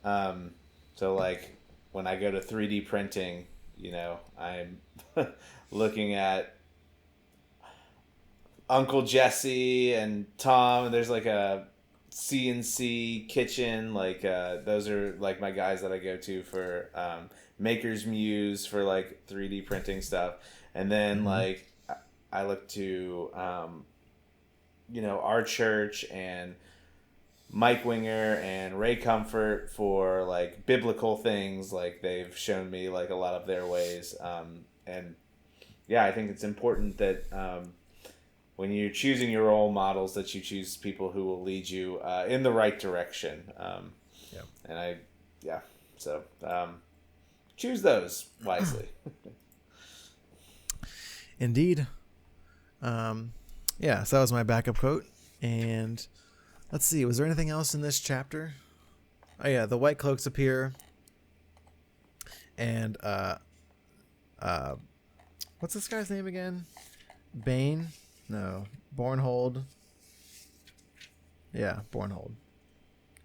So like when I go to 3D printing, I'm looking at Uncle Jesse and Tom, and there's like a CNC kitchen. Like those are like my guys that I go to for Maker's Muse for like 3D printing stuff. And then Mm-hmm. like I look to our church and Mike Winger and Ray Comfort for like biblical things. Like they've shown me like a lot of their ways. And yeah, I think it's important that when you're choosing your role models, that you choose people who will lead you in the right direction. Yeah. And so choose those wisely. Indeed. Yeah, so that was my backup quote. And let's see, was there anything else in this chapter? Oh yeah, the white cloaks appear. And what's this guy's name again? Bane? No. Bornhold. Yeah, Bornhold.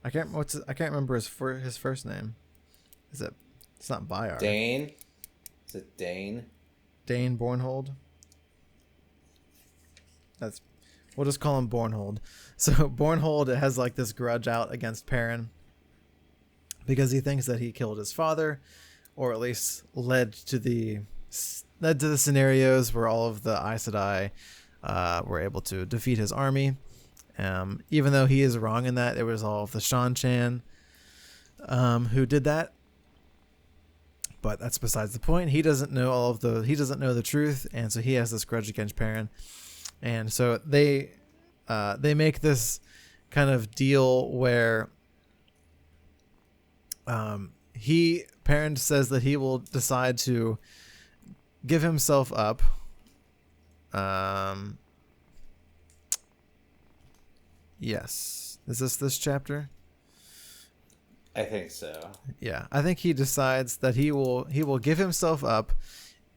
I can't remember his first name. It's not Byar. Dane? Is it Dane? Dane Bornhold. We'll just call him Bornhold. So Bornhold has like this grudge out against Perrin because he thinks that he killed his father, or at least led to the scenarios where all of the Aes Sedai were able to defeat his army. Even though he is wrong in that, it was all of the Shan Chan who did that. But that's besides the point. He doesn't know the truth, and so he has this grudge against Perrin. And so they make this kind of deal where Perrin says that he will decide to give himself up. Yes. Is this chapter? I think so. Yeah, I think he decides that he will give himself up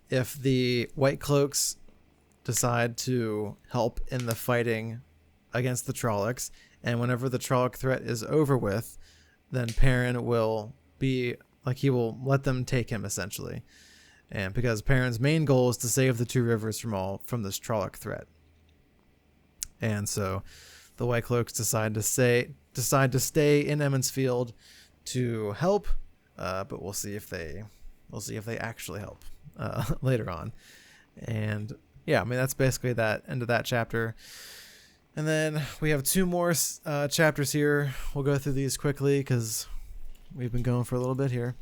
if the White Cloaks decide to help in the fighting against the Trollocs, and whenever the Trolloc threat is over with, then Perrin will be like, he will let them take him essentially, and because Perrin's main goal is to save the Two Rivers from this Trolloc threat, and so the White Cloaks decide to stay in Emond's Field to help, but we'll see if they actually help later on. And yeah, I mean, that's basically that end of that chapter. And then we have two more chapters here. We'll go through these quickly because we've been going for a little bit here.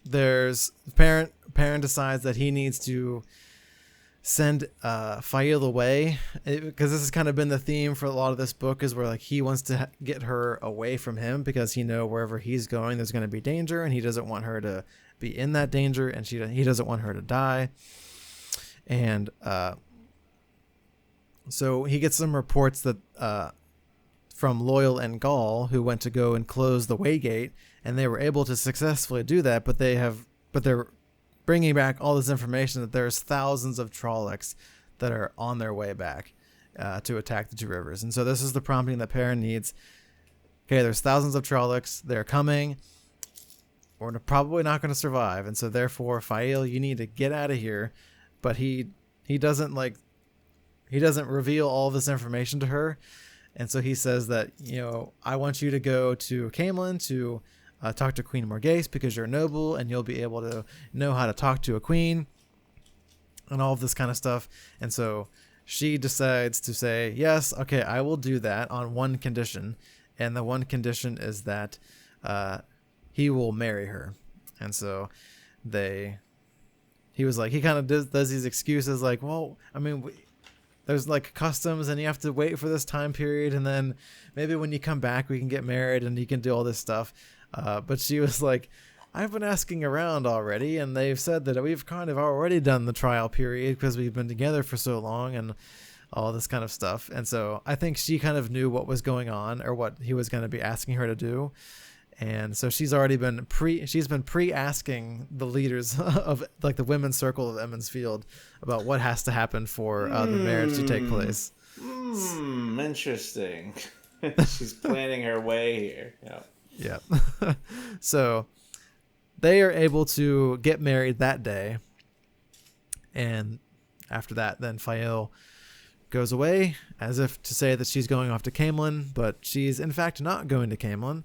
There's Perrin decides that he needs to send Fail away, because this has kind of been the theme for a lot of this book, is where like he wants to get her away from him because he knows wherever he's going there's going to be danger, and he doesn't want her to be in that danger, and he doesn't want her to die. And so he gets some reports that from Loyal and Gaul, who went to go and close the Waygate, and they were able to successfully do that, but they're bringing back all this information that there's thousands of Trollocs that are on their way back to attack the Two Rivers. And so this is the prompting that Perrin needs. Okay, there's thousands of Trollocs. They're coming. We're probably not going to survive. And so therefore, Fael, you need to get out of here. But he doesn't reveal all this information to her. And so he says that, I want you to go to Camelin to talk to Queen Morghese because you're noble and you'll be able to know how to talk to a queen and all of this kind of stuff. And so she decides to say, yes, okay, I will do that on one condition. And the one condition is that he will marry her. And so he kind of does these excuses like, well, I mean, there's like customs and you have to wait for this time period. And then maybe when you come back, we can get married and you can do all this stuff. But she was like, I've been asking around already, and they've said that we've kind of already done the trial period because we've been together for so long and all this kind of stuff. And so I think she kind of knew what was going on or what he was going to be asking her to do. And so she's already been pre-asking the leaders of like the women's circle of Emond's Field about what has to happen for the marriage to take place. Interesting. She's planning her way here. Yeah. Yeah. So they are able to get married that day. And after that, then Fael goes away as if to say that she's going off to Camelin, but she's in fact not going to Camelin.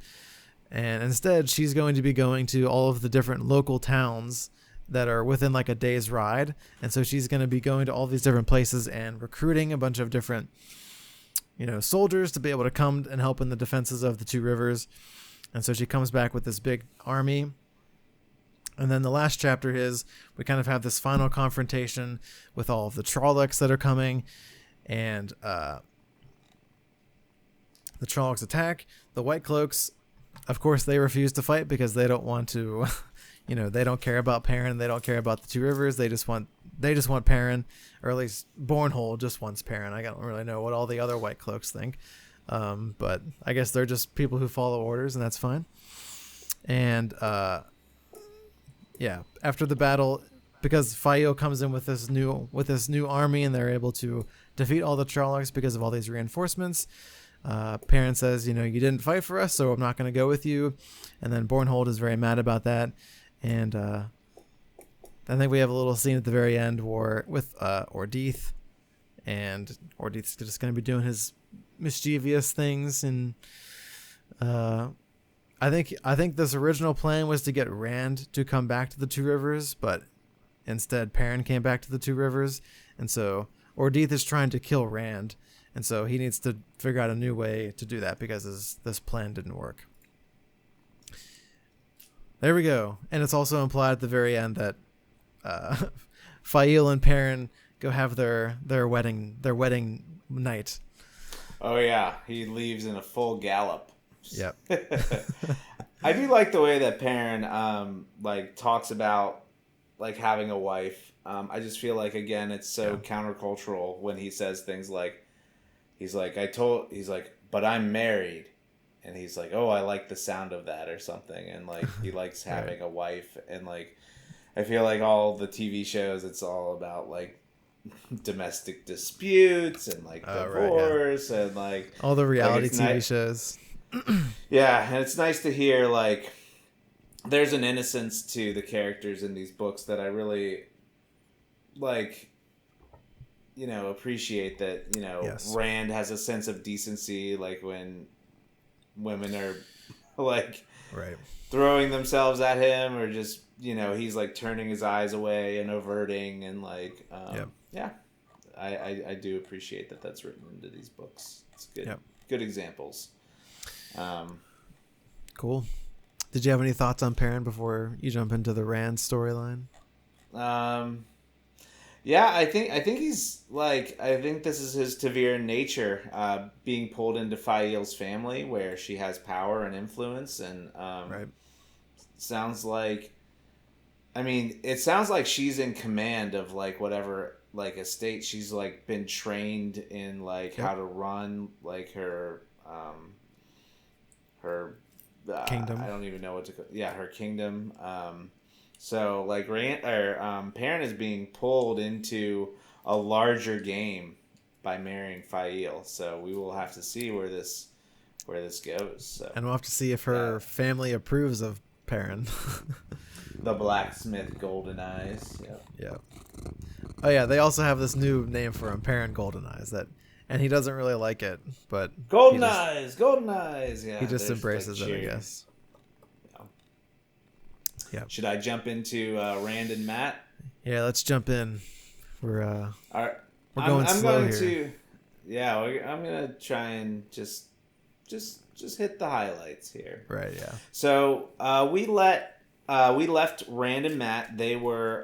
And instead, she's going to be going to all of the different local towns that are within like a day's ride. And so she's going to be going to all these different places and recruiting a bunch of different, soldiers to be able to come and help in the defenses of the two rivers. And so she comes back with this big army. And then the last chapter is we kind of have this final confrontation with all of the Trollocs that are coming. And the Trollocs attack. The White Cloaks, of course, they refuse to fight because they don't want to, they don't care about Perrin. They don't care about the two rivers. They just want Perrin, or at least Bornhold just wants Perrin. I don't really know what all the other White Cloaks think. But I guess they're just people who follow orders, and that's fine. And after the battle, because Fael comes in with this new army, and they're able to defeat all the Trollocs because of all these reinforcements. Perrin says, you didn't fight for us, so I'm not going to go with you. And then Bornhold is very mad about that. And I think we have a little scene at the very end with Ordeith, and Ordeith's just going to be doing his mischievous things. And I think this original plan was to get Rand to come back to the Two Rivers, but instead Perrin came back to the Two Rivers, and so Ordeith is trying to kill Rand, and so he needs to figure out a new way to do that because this plan didn't work. There we go. And it's also implied at the very end that Fael and Perrin go have their wedding night. Oh yeah, he leaves in a full gallop. Yep. I do like the way that Perrin talks about having a wife. I just feel like, again, it's so countercultural when he says things like, but I'm married. And he's like, oh, I like the sound of that or something. And he likes having a wife. And I feel like all the TV shows, it's all about domestic disputes and divorce and all the reality TV shows. Yeah, and it's nice to hear there's an innocence to the characters in these books that I really appreciate. That Yes. Rand has a sense of decency, when women are right, throwing themselves at him, or just he's turning his eyes away and averting, and yeah, I do appreciate that that's written into these books. It's good. Yep. Good examples. Cool. Did you have any thoughts on Perrin before you jump into the Rand storyline? Yeah, I think he's I think this is his Ta'veren nature, being pulled into Fael's family where she has power and influence, and right. Sounds like, it sounds like she's in command of whatever estate. She's been trained in how to run her kingdom. I don't even know what to call. Yeah, her kingdom. So Perrin is being pulled into a larger game by marrying Fael. So we will have to see where this goes. So. And we'll have to see if her family approves of Perrin. The blacksmith Golden Eyes. Yep. Yeah. Oh yeah, they also have this new name for him, Perrin Golden Eyes, and he doesn't really like it, but Golden Eyes. Yeah. He just embraces it, I guess. Yeah. Should I jump into Rand and Matt? Yeah, let's jump in. We're going slow here. I'm gonna try and just hit the highlights here. Right. Yeah. So we left Rand and Matt. They were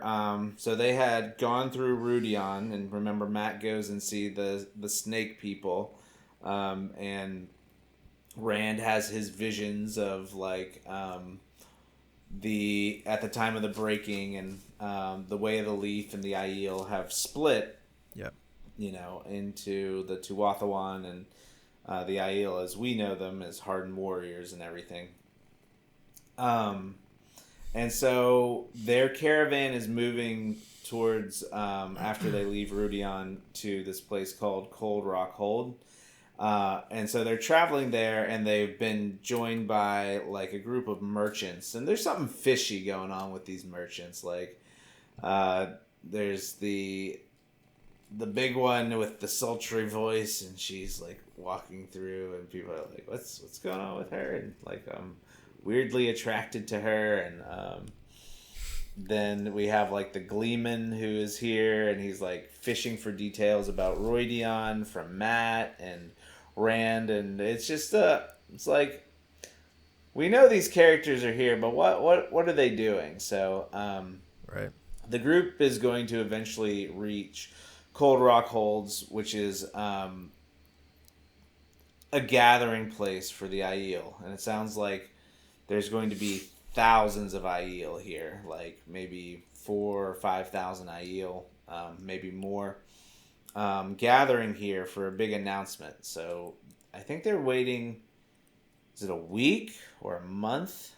so they had gone through Rudion, and remember, Matt goes and see the snake people, and Rand has his visions of at the time of the breaking, and the Way of the Leaf and the Aiel have split. Yep. Into the Tuathawan and the Aiel as we know them, as hardened warriors and everything. And so their caravan is moving towards, after they leave Rudion, to this place called Cold Rock Hold. And so they're traveling there, and they've been joined by like a group of merchants, and there's something fishy going on with these merchants. Like, uh, there's the big one with the sultry voice, and she's like walking through, and people are like, "What's going on with her?" And like, I'm weirdly attracted to her, and then we have like the Gleeman who is here, and he's like fishing for details about Roydion from Matt and Rand, and it's just it's like we know these characters are here, but what are they doing? So Right. the group is going to eventually reach Cold Rock Holds, which is a gathering place for the Aiel, and it sounds like there's going to be thousands of Aiel here, like maybe 4,000 or 5,000 Aiel, maybe more, gathering here for a big announcement. So I think they're waiting. Is it a week or a month?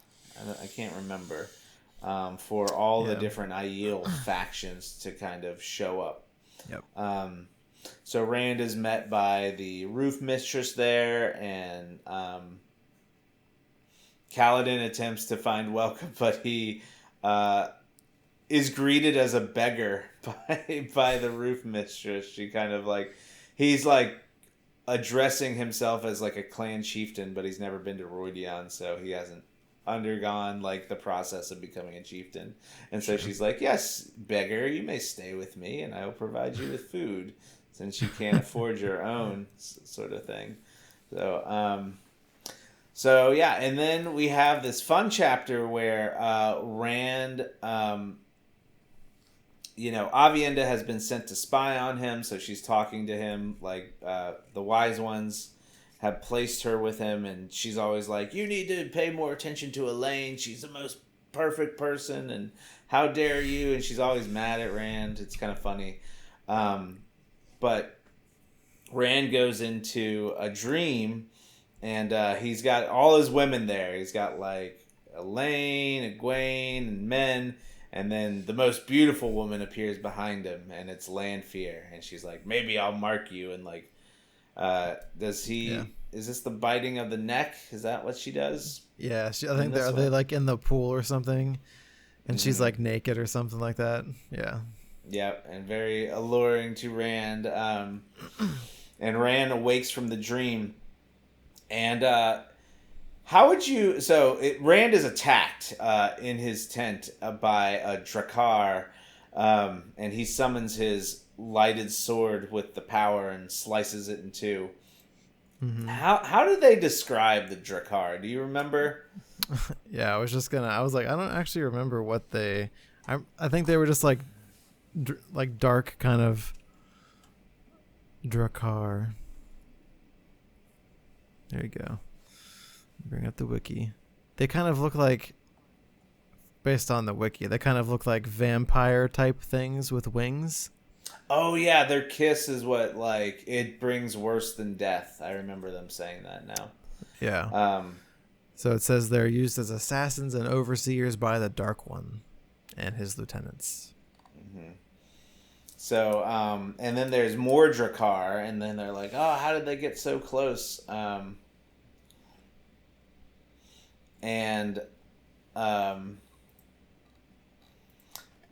I can't remember. For all the different Aiel factions to kind of show up. Yep. So Rand is met by the roof mistress there, and Kaladin attempts to find welcome, but he is greeted as a beggar by the roof mistress. She kind of like, he's like addressing himself as like a clan chieftain, but he's never been to Roydion, so he hasn't undergone like the process of becoming a chieftain. And so she's like, "Yes, beggar, you may stay with me, and I will provide you with food, since you can't afford your own," sort of thing. So yeah, and then we have this fun chapter where Rand, Avienda has been sent to spy on him, so she's talking to him like the wise ones have placed her with him, and she's always like, "You need to pay more attention to Elaine. She's the most perfect person, and how dare you?" And she's always mad at Rand. It's kind of funny. But Rand goes into a dream, and he's got all his women there. He's got like Elaine, Egwene, and men. And then the most beautiful woman appears behind him, and it's Lanfear. And she's like, "Maybe I'll mark you." And like, does he? Yeah. Is this the biting of the neck? Is that what she does? Yeah, I think are they like in the pool or something, and she's like naked or something like that. Yeah. Yep, and very alluring to Rand. And Rand awakes from the dream, and how would you? So Rand is attacked in his tent by a Drakkar, and he summons his lighted sword with the power and slices it in two. Mm-hmm. How did they describe the Drakkar? Do you remember? Yeah, I was like, I don't actually remember what they. I think they were just like dark kind of Drakkar. There you go. Bring up the wiki. They kind of look like, based on the wiki, they kind of look like vampire type things with wings. Oh yeah, their kiss is what, like, it brings worse than death. I remember them saying that now. Yeah. So it says they're used as assassins and overseers by the Dark One and his lieutenants. Mm-hmm. So, and then there's more Drakkar, and then they're like, "Oh, how did they get so close?"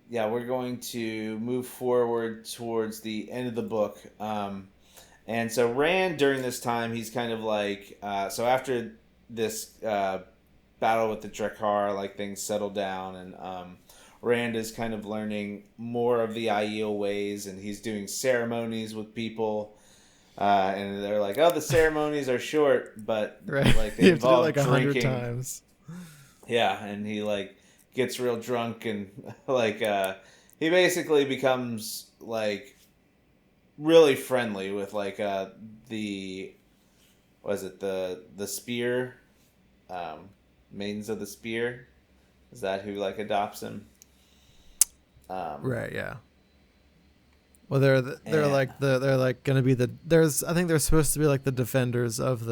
Yeah, we're going to move forward towards the end of the book. And so Rand, during this time, he's kind of like, so after this battle with the Drakkar, like, things settle down, and Rand is kind of learning more of the Aiel ways, and he's doing ceremonies with people. And they're like, "Oh, the ceremonies are short, but right. like they involve like drinking." 100 times. Yeah, and he like gets real drunk, and like he basically becomes like really friendly with like the spear, maidens of the spear. Is that who like adopts him? Right. Yeah. Well, they're gonna be I think they're supposed to be like the defenders of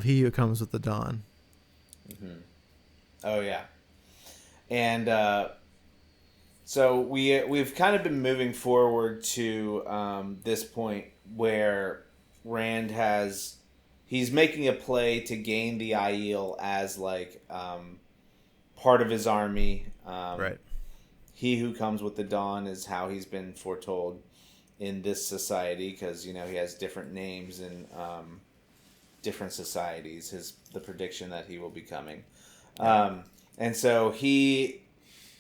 he who comes with the dawn. Mm-hmm. Oh yeah, and so we've kind of been moving forward to this point where Rand he's making a play to gain the Aiel as like part of his army. Right. He who comes with the dawn is how he's been foretold in this society, because he has different names in different societies. The prediction that he will be coming, and so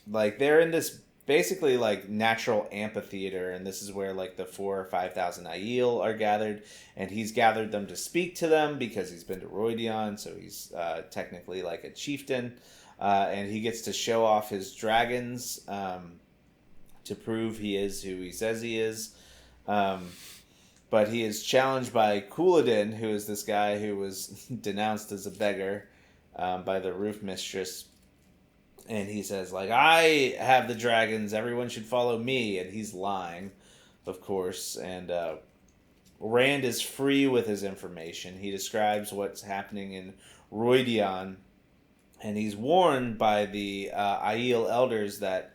they're in this basically like natural amphitheater, and this is where like the 4,000 or 5,000 Aiel are gathered, and he's gathered them to speak to them because he's been to Roidion, so he's technically like a chieftain, and he gets to show off his dragons to prove he is who he says he is. But he is challenged by Couladin, who is this guy who was denounced as a beggar by the roof mistress. And he says, like, I have the dragons, everyone should follow me. And he's lying, of course. And Rand is free with his information. He describes what's happening in Roidion. And he's warned by the Aiel elders that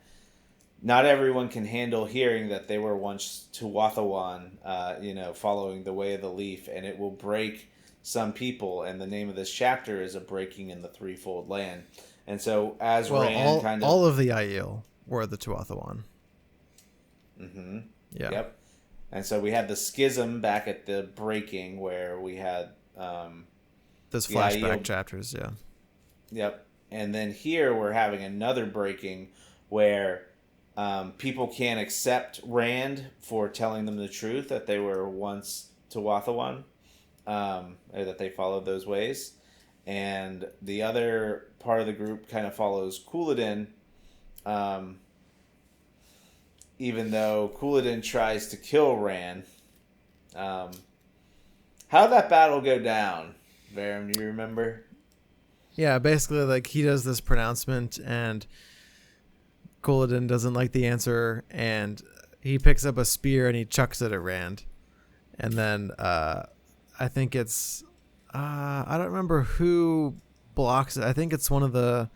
not everyone can handle hearing that they were once Tuathawan, following the way of the leaf. And it will break some people. And the name of this chapter is A Breaking in the Threefold Land. And so as Rand all of the Aiel were the Tuathawan. Mm-hmm. Yeah. Yep. And so we had the schism back at the breaking where we had those flashback chapters, yeah. Yep. And then here we're having another breaking where people can't accept Rand for telling them the truth that they were once Tuathawan, or that they followed those ways. And the other part of the group kind of follows Couladin, even though Couladin tries to kill Rand. How'd that battle go down, Varum? Do you remember? Yeah, basically, like, he does this pronouncement, and Couladin doesn't like the answer, and he picks up a spear and he chucks it at Rand. And then I think it's... I don't remember who blocks it. I think it's one of the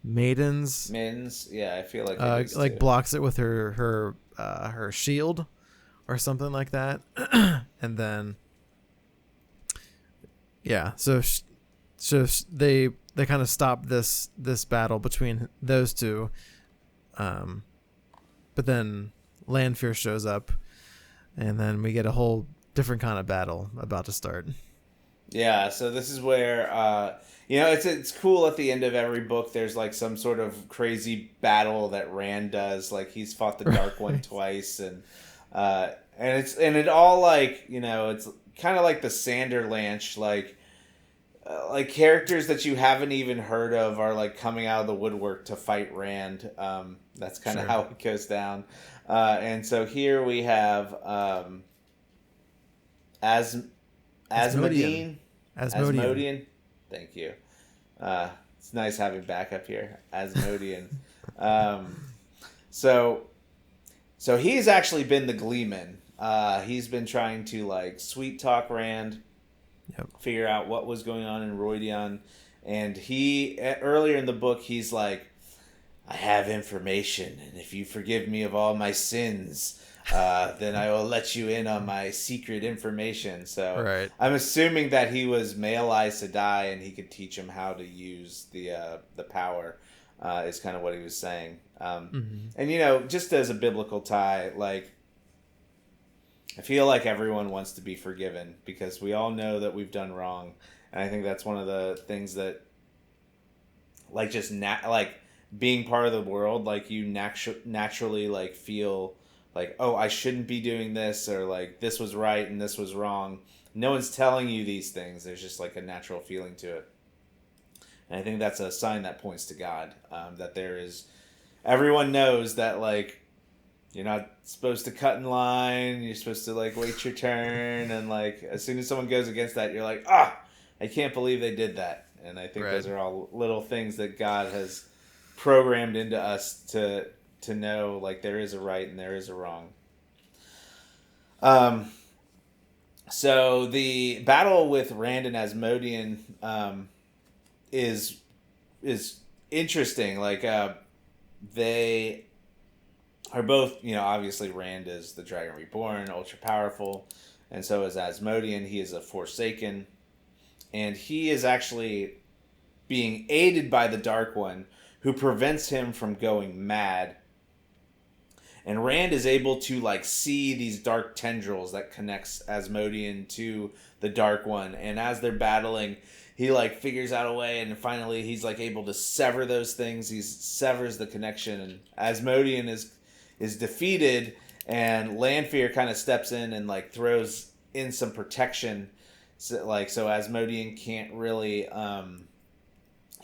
maidens. Yeah, I feel like like blocks it with her shield or something like that. And then yeah, so they kind of stop this battle between those two. But then Lanfear shows up, and then we get a whole different kind of battle about to start. Yeah, so this is where it's cool at the end of every book. There's like some sort of crazy battle that Rand does. Like he's fought the Dark One twice, and it all like it's kind of like the Sanderlanche, like characters that you haven't even heard of are like coming out of the woodwork to fight Rand. That's kind of how it goes down. And so here we have Asmodian. Thank you. It's nice having backup here. Asmodian. So he's actually been the Gleeman. He's been trying to like sweet talk Rand, figure out what was going on in Roidion, and he earlier in the book he's like, I have information, and if you forgive me of all my sins, then I will let you in on my secret information. So I'm assuming that he was Male Aes Sedai, and he could teach him how to use the power, is kind of what he was saying. And, just as a biblical tie, like, I feel like everyone wants to be forgiven because we all know that we've done wrong. And I think that's one of the things that, like, just being part of the world, like, you naturally, like, feel like, oh, I shouldn't be doing this, or like this was right and this was wrong. No one's telling you these things. There's just like a natural feeling to it. And I think that's a sign that points to God, that everyone knows that like you're not supposed to cut in line. You're supposed to like wait your turn. And like as soon as someone goes against that, you're like, I can't believe they did that. And I think those are all little things that God has programmed into us to know like there is a right and there is a wrong. So the battle with Rand and Asmodian is interesting. Like they are both, obviously Rand is the Dragon Reborn, ultra powerful, and so is Asmodean. He is a Forsaken, and he is actually being aided by the Dark One, who prevents him from going mad. And Rand is able to like see these dark tendrils that connects Asmodean to the Dark One, and as they're battling, he like figures out a way, and finally he's like able to sever those things. He severs the connection, and Asmodean is defeated, and Lanfear kind of steps in and like throws in some protection, so Asmodean can't really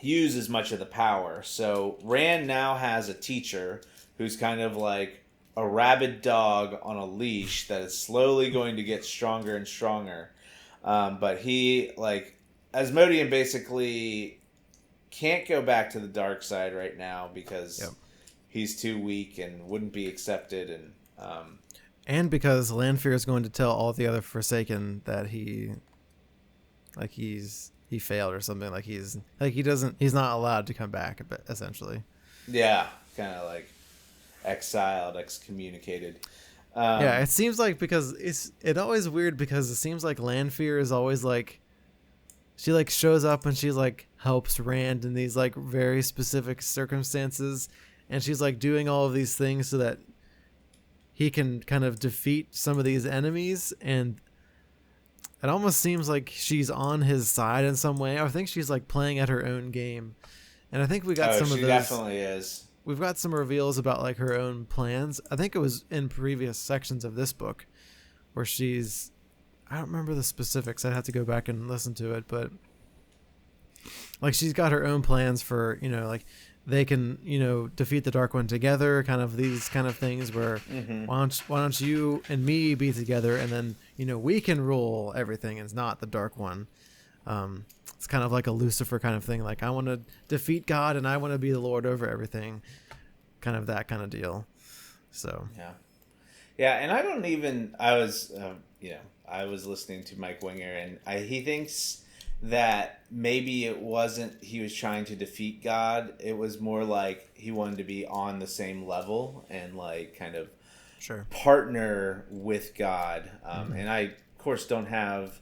use as much of the power. So Rand now has a teacher who's kind of like a rabid dog on a leash that is slowly going to get stronger and stronger. But he, like, Asmodean basically can't go back to the dark side right now because he's too weak and wouldn't be accepted. And because Lanfear is going to tell all the other Forsaken that he failed or something. He's not allowed to come back, essentially. Yeah, kind of like exiled, excommunicated. Yeah, it seems like, because it's always weird because it seems like Lanfear is always like, she like shows up and she's like helps Rand in these like very specific circumstances, and she's like doing all of these things so that he can kind of defeat some of these enemies, and it almost seems like she's on his side in some way. I think she's like playing at her own game, and I think we got some of those. She definitely is. We've got some reveals about like her own plans. I think it was in previous sections of this book where she's, I don't remember the specifics. I'd have to go back and listen to it, but like she's got her own plans for, like they can, defeat the Dark One together, kind of these kind of things where why don't you and me be together, and then, we can rule everything, and it's not the Dark One. It's kind of like a Lucifer kind of thing. Like, I want to defeat God and I want to be the Lord over everything. Kind of that kind of deal. So. Yeah. And I was listening to Mike Winger, and he thinks that maybe it wasn't he was trying to defeat God. It was more like he wanted to be on the same level and like kind of partner with God. And I, of course, don't have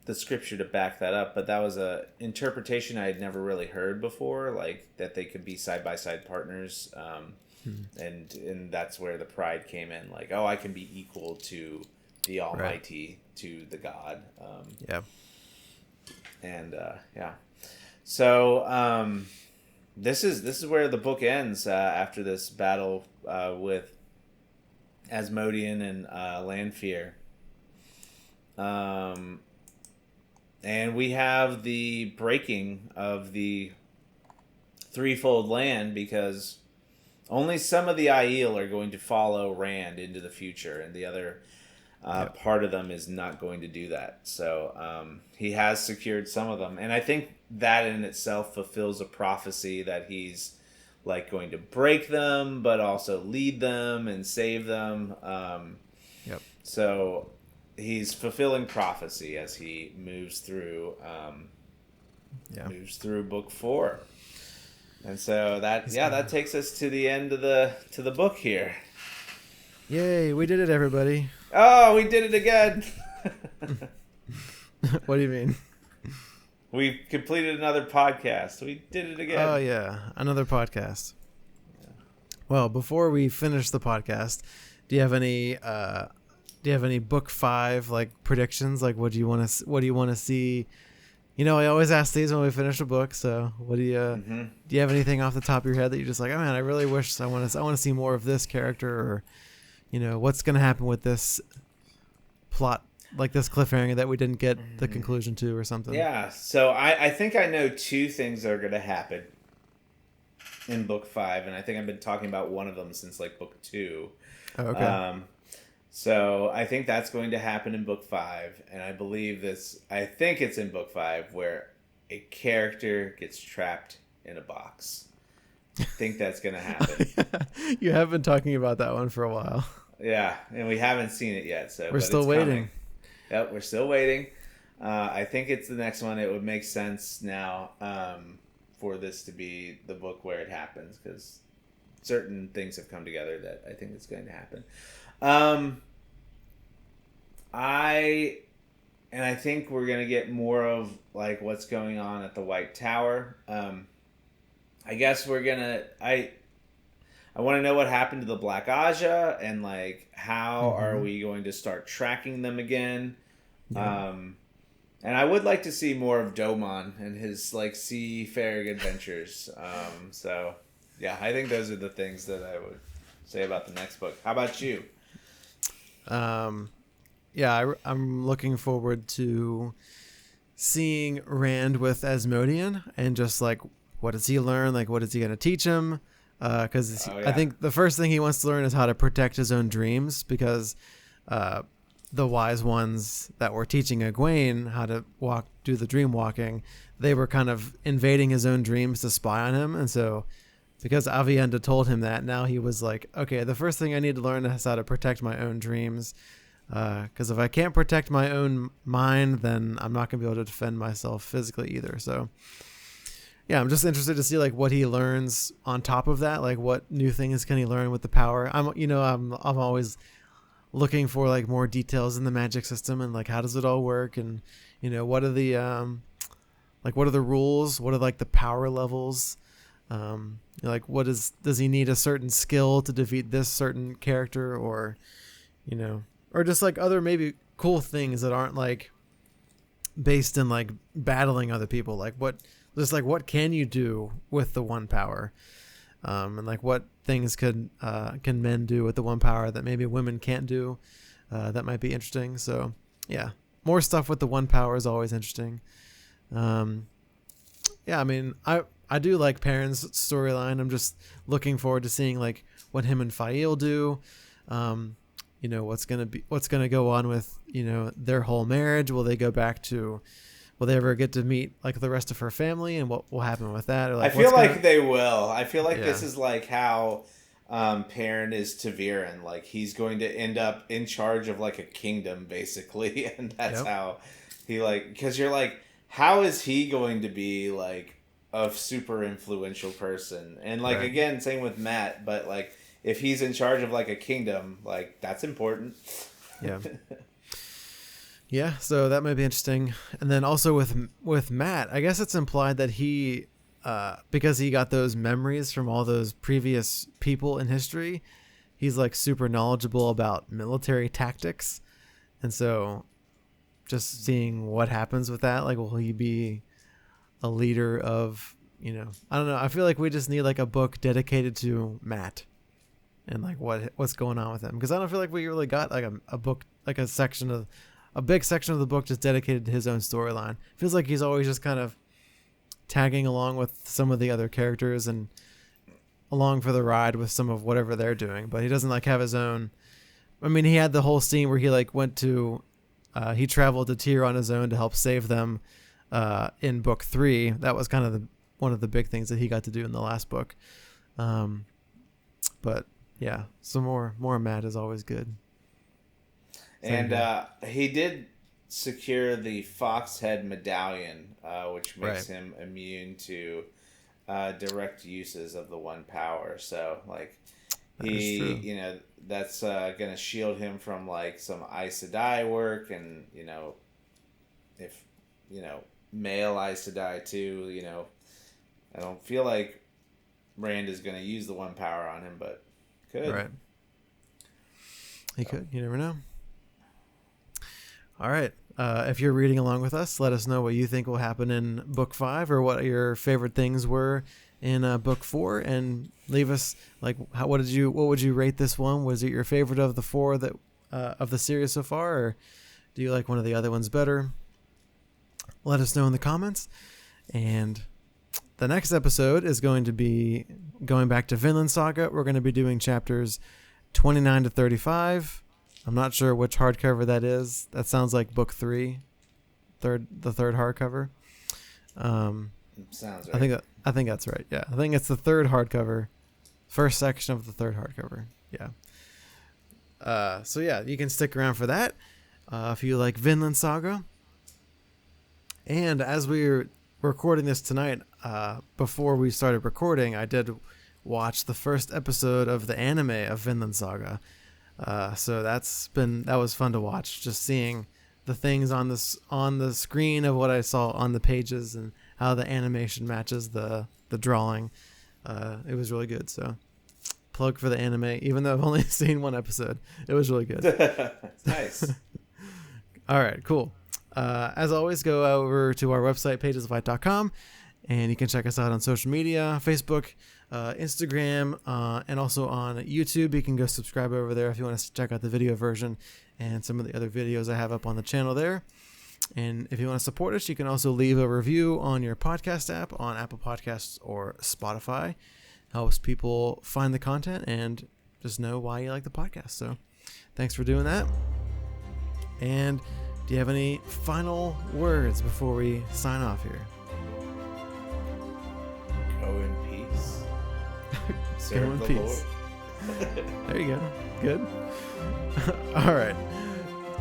the scripture to back that up, but that was a interpretation I had never really heard before, like that they could be side by side partners, and that's where the pride came in, like, oh, I can be equal to the Almighty, to the God. So this is where the book ends after this battle with Asmodean and Lanfear. And we have the breaking of the threefold land, because only some of the Aiel are going to follow Rand into the future, and the other part of them is not going to do that. So he has secured some of them, and I think that in itself fulfills a prophecy that he's like going to break them, but also lead them and save them. So he's fulfilling prophecy as he moves through book 4. And so that takes us to the end of the book here. Yay, we did it, everybody. Oh, we did it again. What do you mean? We completed another podcast. We did it again. Oh yeah, another podcast. Yeah. Well, before we finish the podcast, do you have any book 5 like predictions? Like, what do you want to see? I always ask these when we finish a book. So, what do you have anything off the top of your head that you're just like, oh man, I really wish I want to see more of this character, or what's going to happen with this plot, like this cliffhanger that we didn't get the conclusion to, or something? Yeah. So I think I know 2 things that are going to happen in book 5, and I think I've been talking about one of them since like book 2. Oh, okay. So I think that's going to happen in book 5, and I think it's in book 5 where a character gets trapped in a box. I think that's going to happen. You have been talking about that one for a while. Yeah, and we haven't seen it yet, so we're still waiting. Coming. Yep, we're still waiting. I think it's the next one. It would make sense now for this to be the book where it happens, because certain things have come together that I think is going to happen. I and I think we're gonna get more of like what's going on at the White Tower. I guess we're gonna. I want to know what happened to the Black Aja and like how are Mm-hmm. we going to start tracking them again. Yep. Um, and I would like to see more of Domon and his like seafaring adventures. So yeah, I think those are the things that I would say about the next book. How about you? Um, yeah, I'm looking forward to seeing Rand with Asmodean and just like what does he learn? Like what is he gonna teach him? Because Oh I yeah. think the first thing he wants to learn is how to protect his own dreams because uh, the wise ones that were teaching Egwene how to do the dream walking, they were kind of invading his own dreams to spy on him, and so because Avienda told him that, now he was like, okay, the first thing I need to learn is how to protect my own dreams. Because if I can't protect my own mind, then I'm not gonna be able to defend myself physically either. So, yeah, I'm just interested to see like what he learns on top of that. Like, what new things can he learn with the power? I'm always looking for like more details in the magic system and like how does it all work and what are the what are the rules? What are like the power levels? Like does he need a certain skill to defeat this certain character or you know or just like other maybe cool things that aren't like based in like battling other people, like what can you do with the one power, and like what things can men do with the one power that maybe women can't do, that might be interesting. So yeah, more stuff with the one power is always interesting. um, yeah, I mean, I do like Perrin's storyline. I'm just looking forward to seeing like what him and Fail do. Um, what's gonna go on with their whole marriage. Will they go back to? Will they ever get to meet like the rest of her family, and what will happen with that? Or I like feel what's like gonna? they will. I feel like Yeah, this is like how Perrin is to Viren. Like he's going to end up in charge of like a kingdom, basically, and that's yep, how he like. Because you're like, how is he going to be like a super influential person? And like right, again, same with Matt. But like, if he's in charge of like a kingdom, like that's important. yeah. Yeah, so that might be interesting. And then also with Matt, I guess it's implied that he, because he got those memories from all those previous people in history, he's like super knowledgeable about military tactics. And so, just seeing what happens with that, like, will he be a leader of, I don't know. I feel like we just need like a book dedicated to Matt and like what's going on with him, because I don't feel like we really got like a book, like a big section of the book just dedicated to his own storyline. Feels like he's always just kind of tagging along with some of the other characters and along for the ride with some of whatever they're doing, but he doesn't like have his own. I mean, he had the whole scene where he like went to, he traveled to Tyr on his own to help save them, in book 3. That was kind of one of the big things that he got to do in the last book. Um, but yeah, some more Matt is always good. Same And here. he did secure the Foxhead medallion, which makes Right. him immune to direct uses of the one power. So, like, That is true. that's going to shield him from, like, some Aes Sedai work and, if, male Aes Sedai too, I don't feel like Rand is going to use the one power on him, but could. Right. He So. could. You never know. All right. If you're reading along with us, let us know what you think will happen in book 5 or what your favorite things were in book 4, and leave us like what would you rate this one? Was it your favorite of the 4 that of the series so far, or do you like one of the other ones better? Let us know in the comments. And the next episode is going to be going back to Vinland Saga. We're going to be doing chapters 29 to 35. I'm not sure which hardcover that is. That sounds like book 3, the third hardcover. Um, Sounds I right. think that's right. Yeah, I think it's the third hardcover, first section of the third hardcover. Yeah. So yeah, you can stick around for that if you like Vinland Saga. And as we were recording this tonight, before we started recording, I did watch the first episode of the anime of Vinland Saga. So that was fun to watch, just seeing the things on the screen of what I saw on the pages and how the animation matches the drawing. It was really good. So plug for the anime, even though I've only seen one episode. It was really good. Nice. All right, cool. As always, go over to our website, pagesoflight.com, and you can check us out on social media, Facebook, Instagram, and also on YouTube. You can go subscribe over there if you want to check out the video version and some of the other videos I have up on the channel there. And if you want to support us, you can also leave a review on your podcast app on Apple Podcasts or Spotify. Helps people find the content and just know why you like the podcast. So thanks for doing that. And do you have any final words before we sign off here? Go in peace. Go Serve in the peace. Lord. There you go. Good. All right.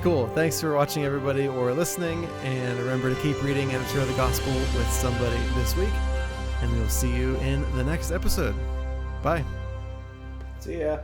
Cool. Thanks for watching, everybody, or listening. And remember to keep reading and share the gospel with somebody this week. And we'll see you in the next episode. Bye. See ya.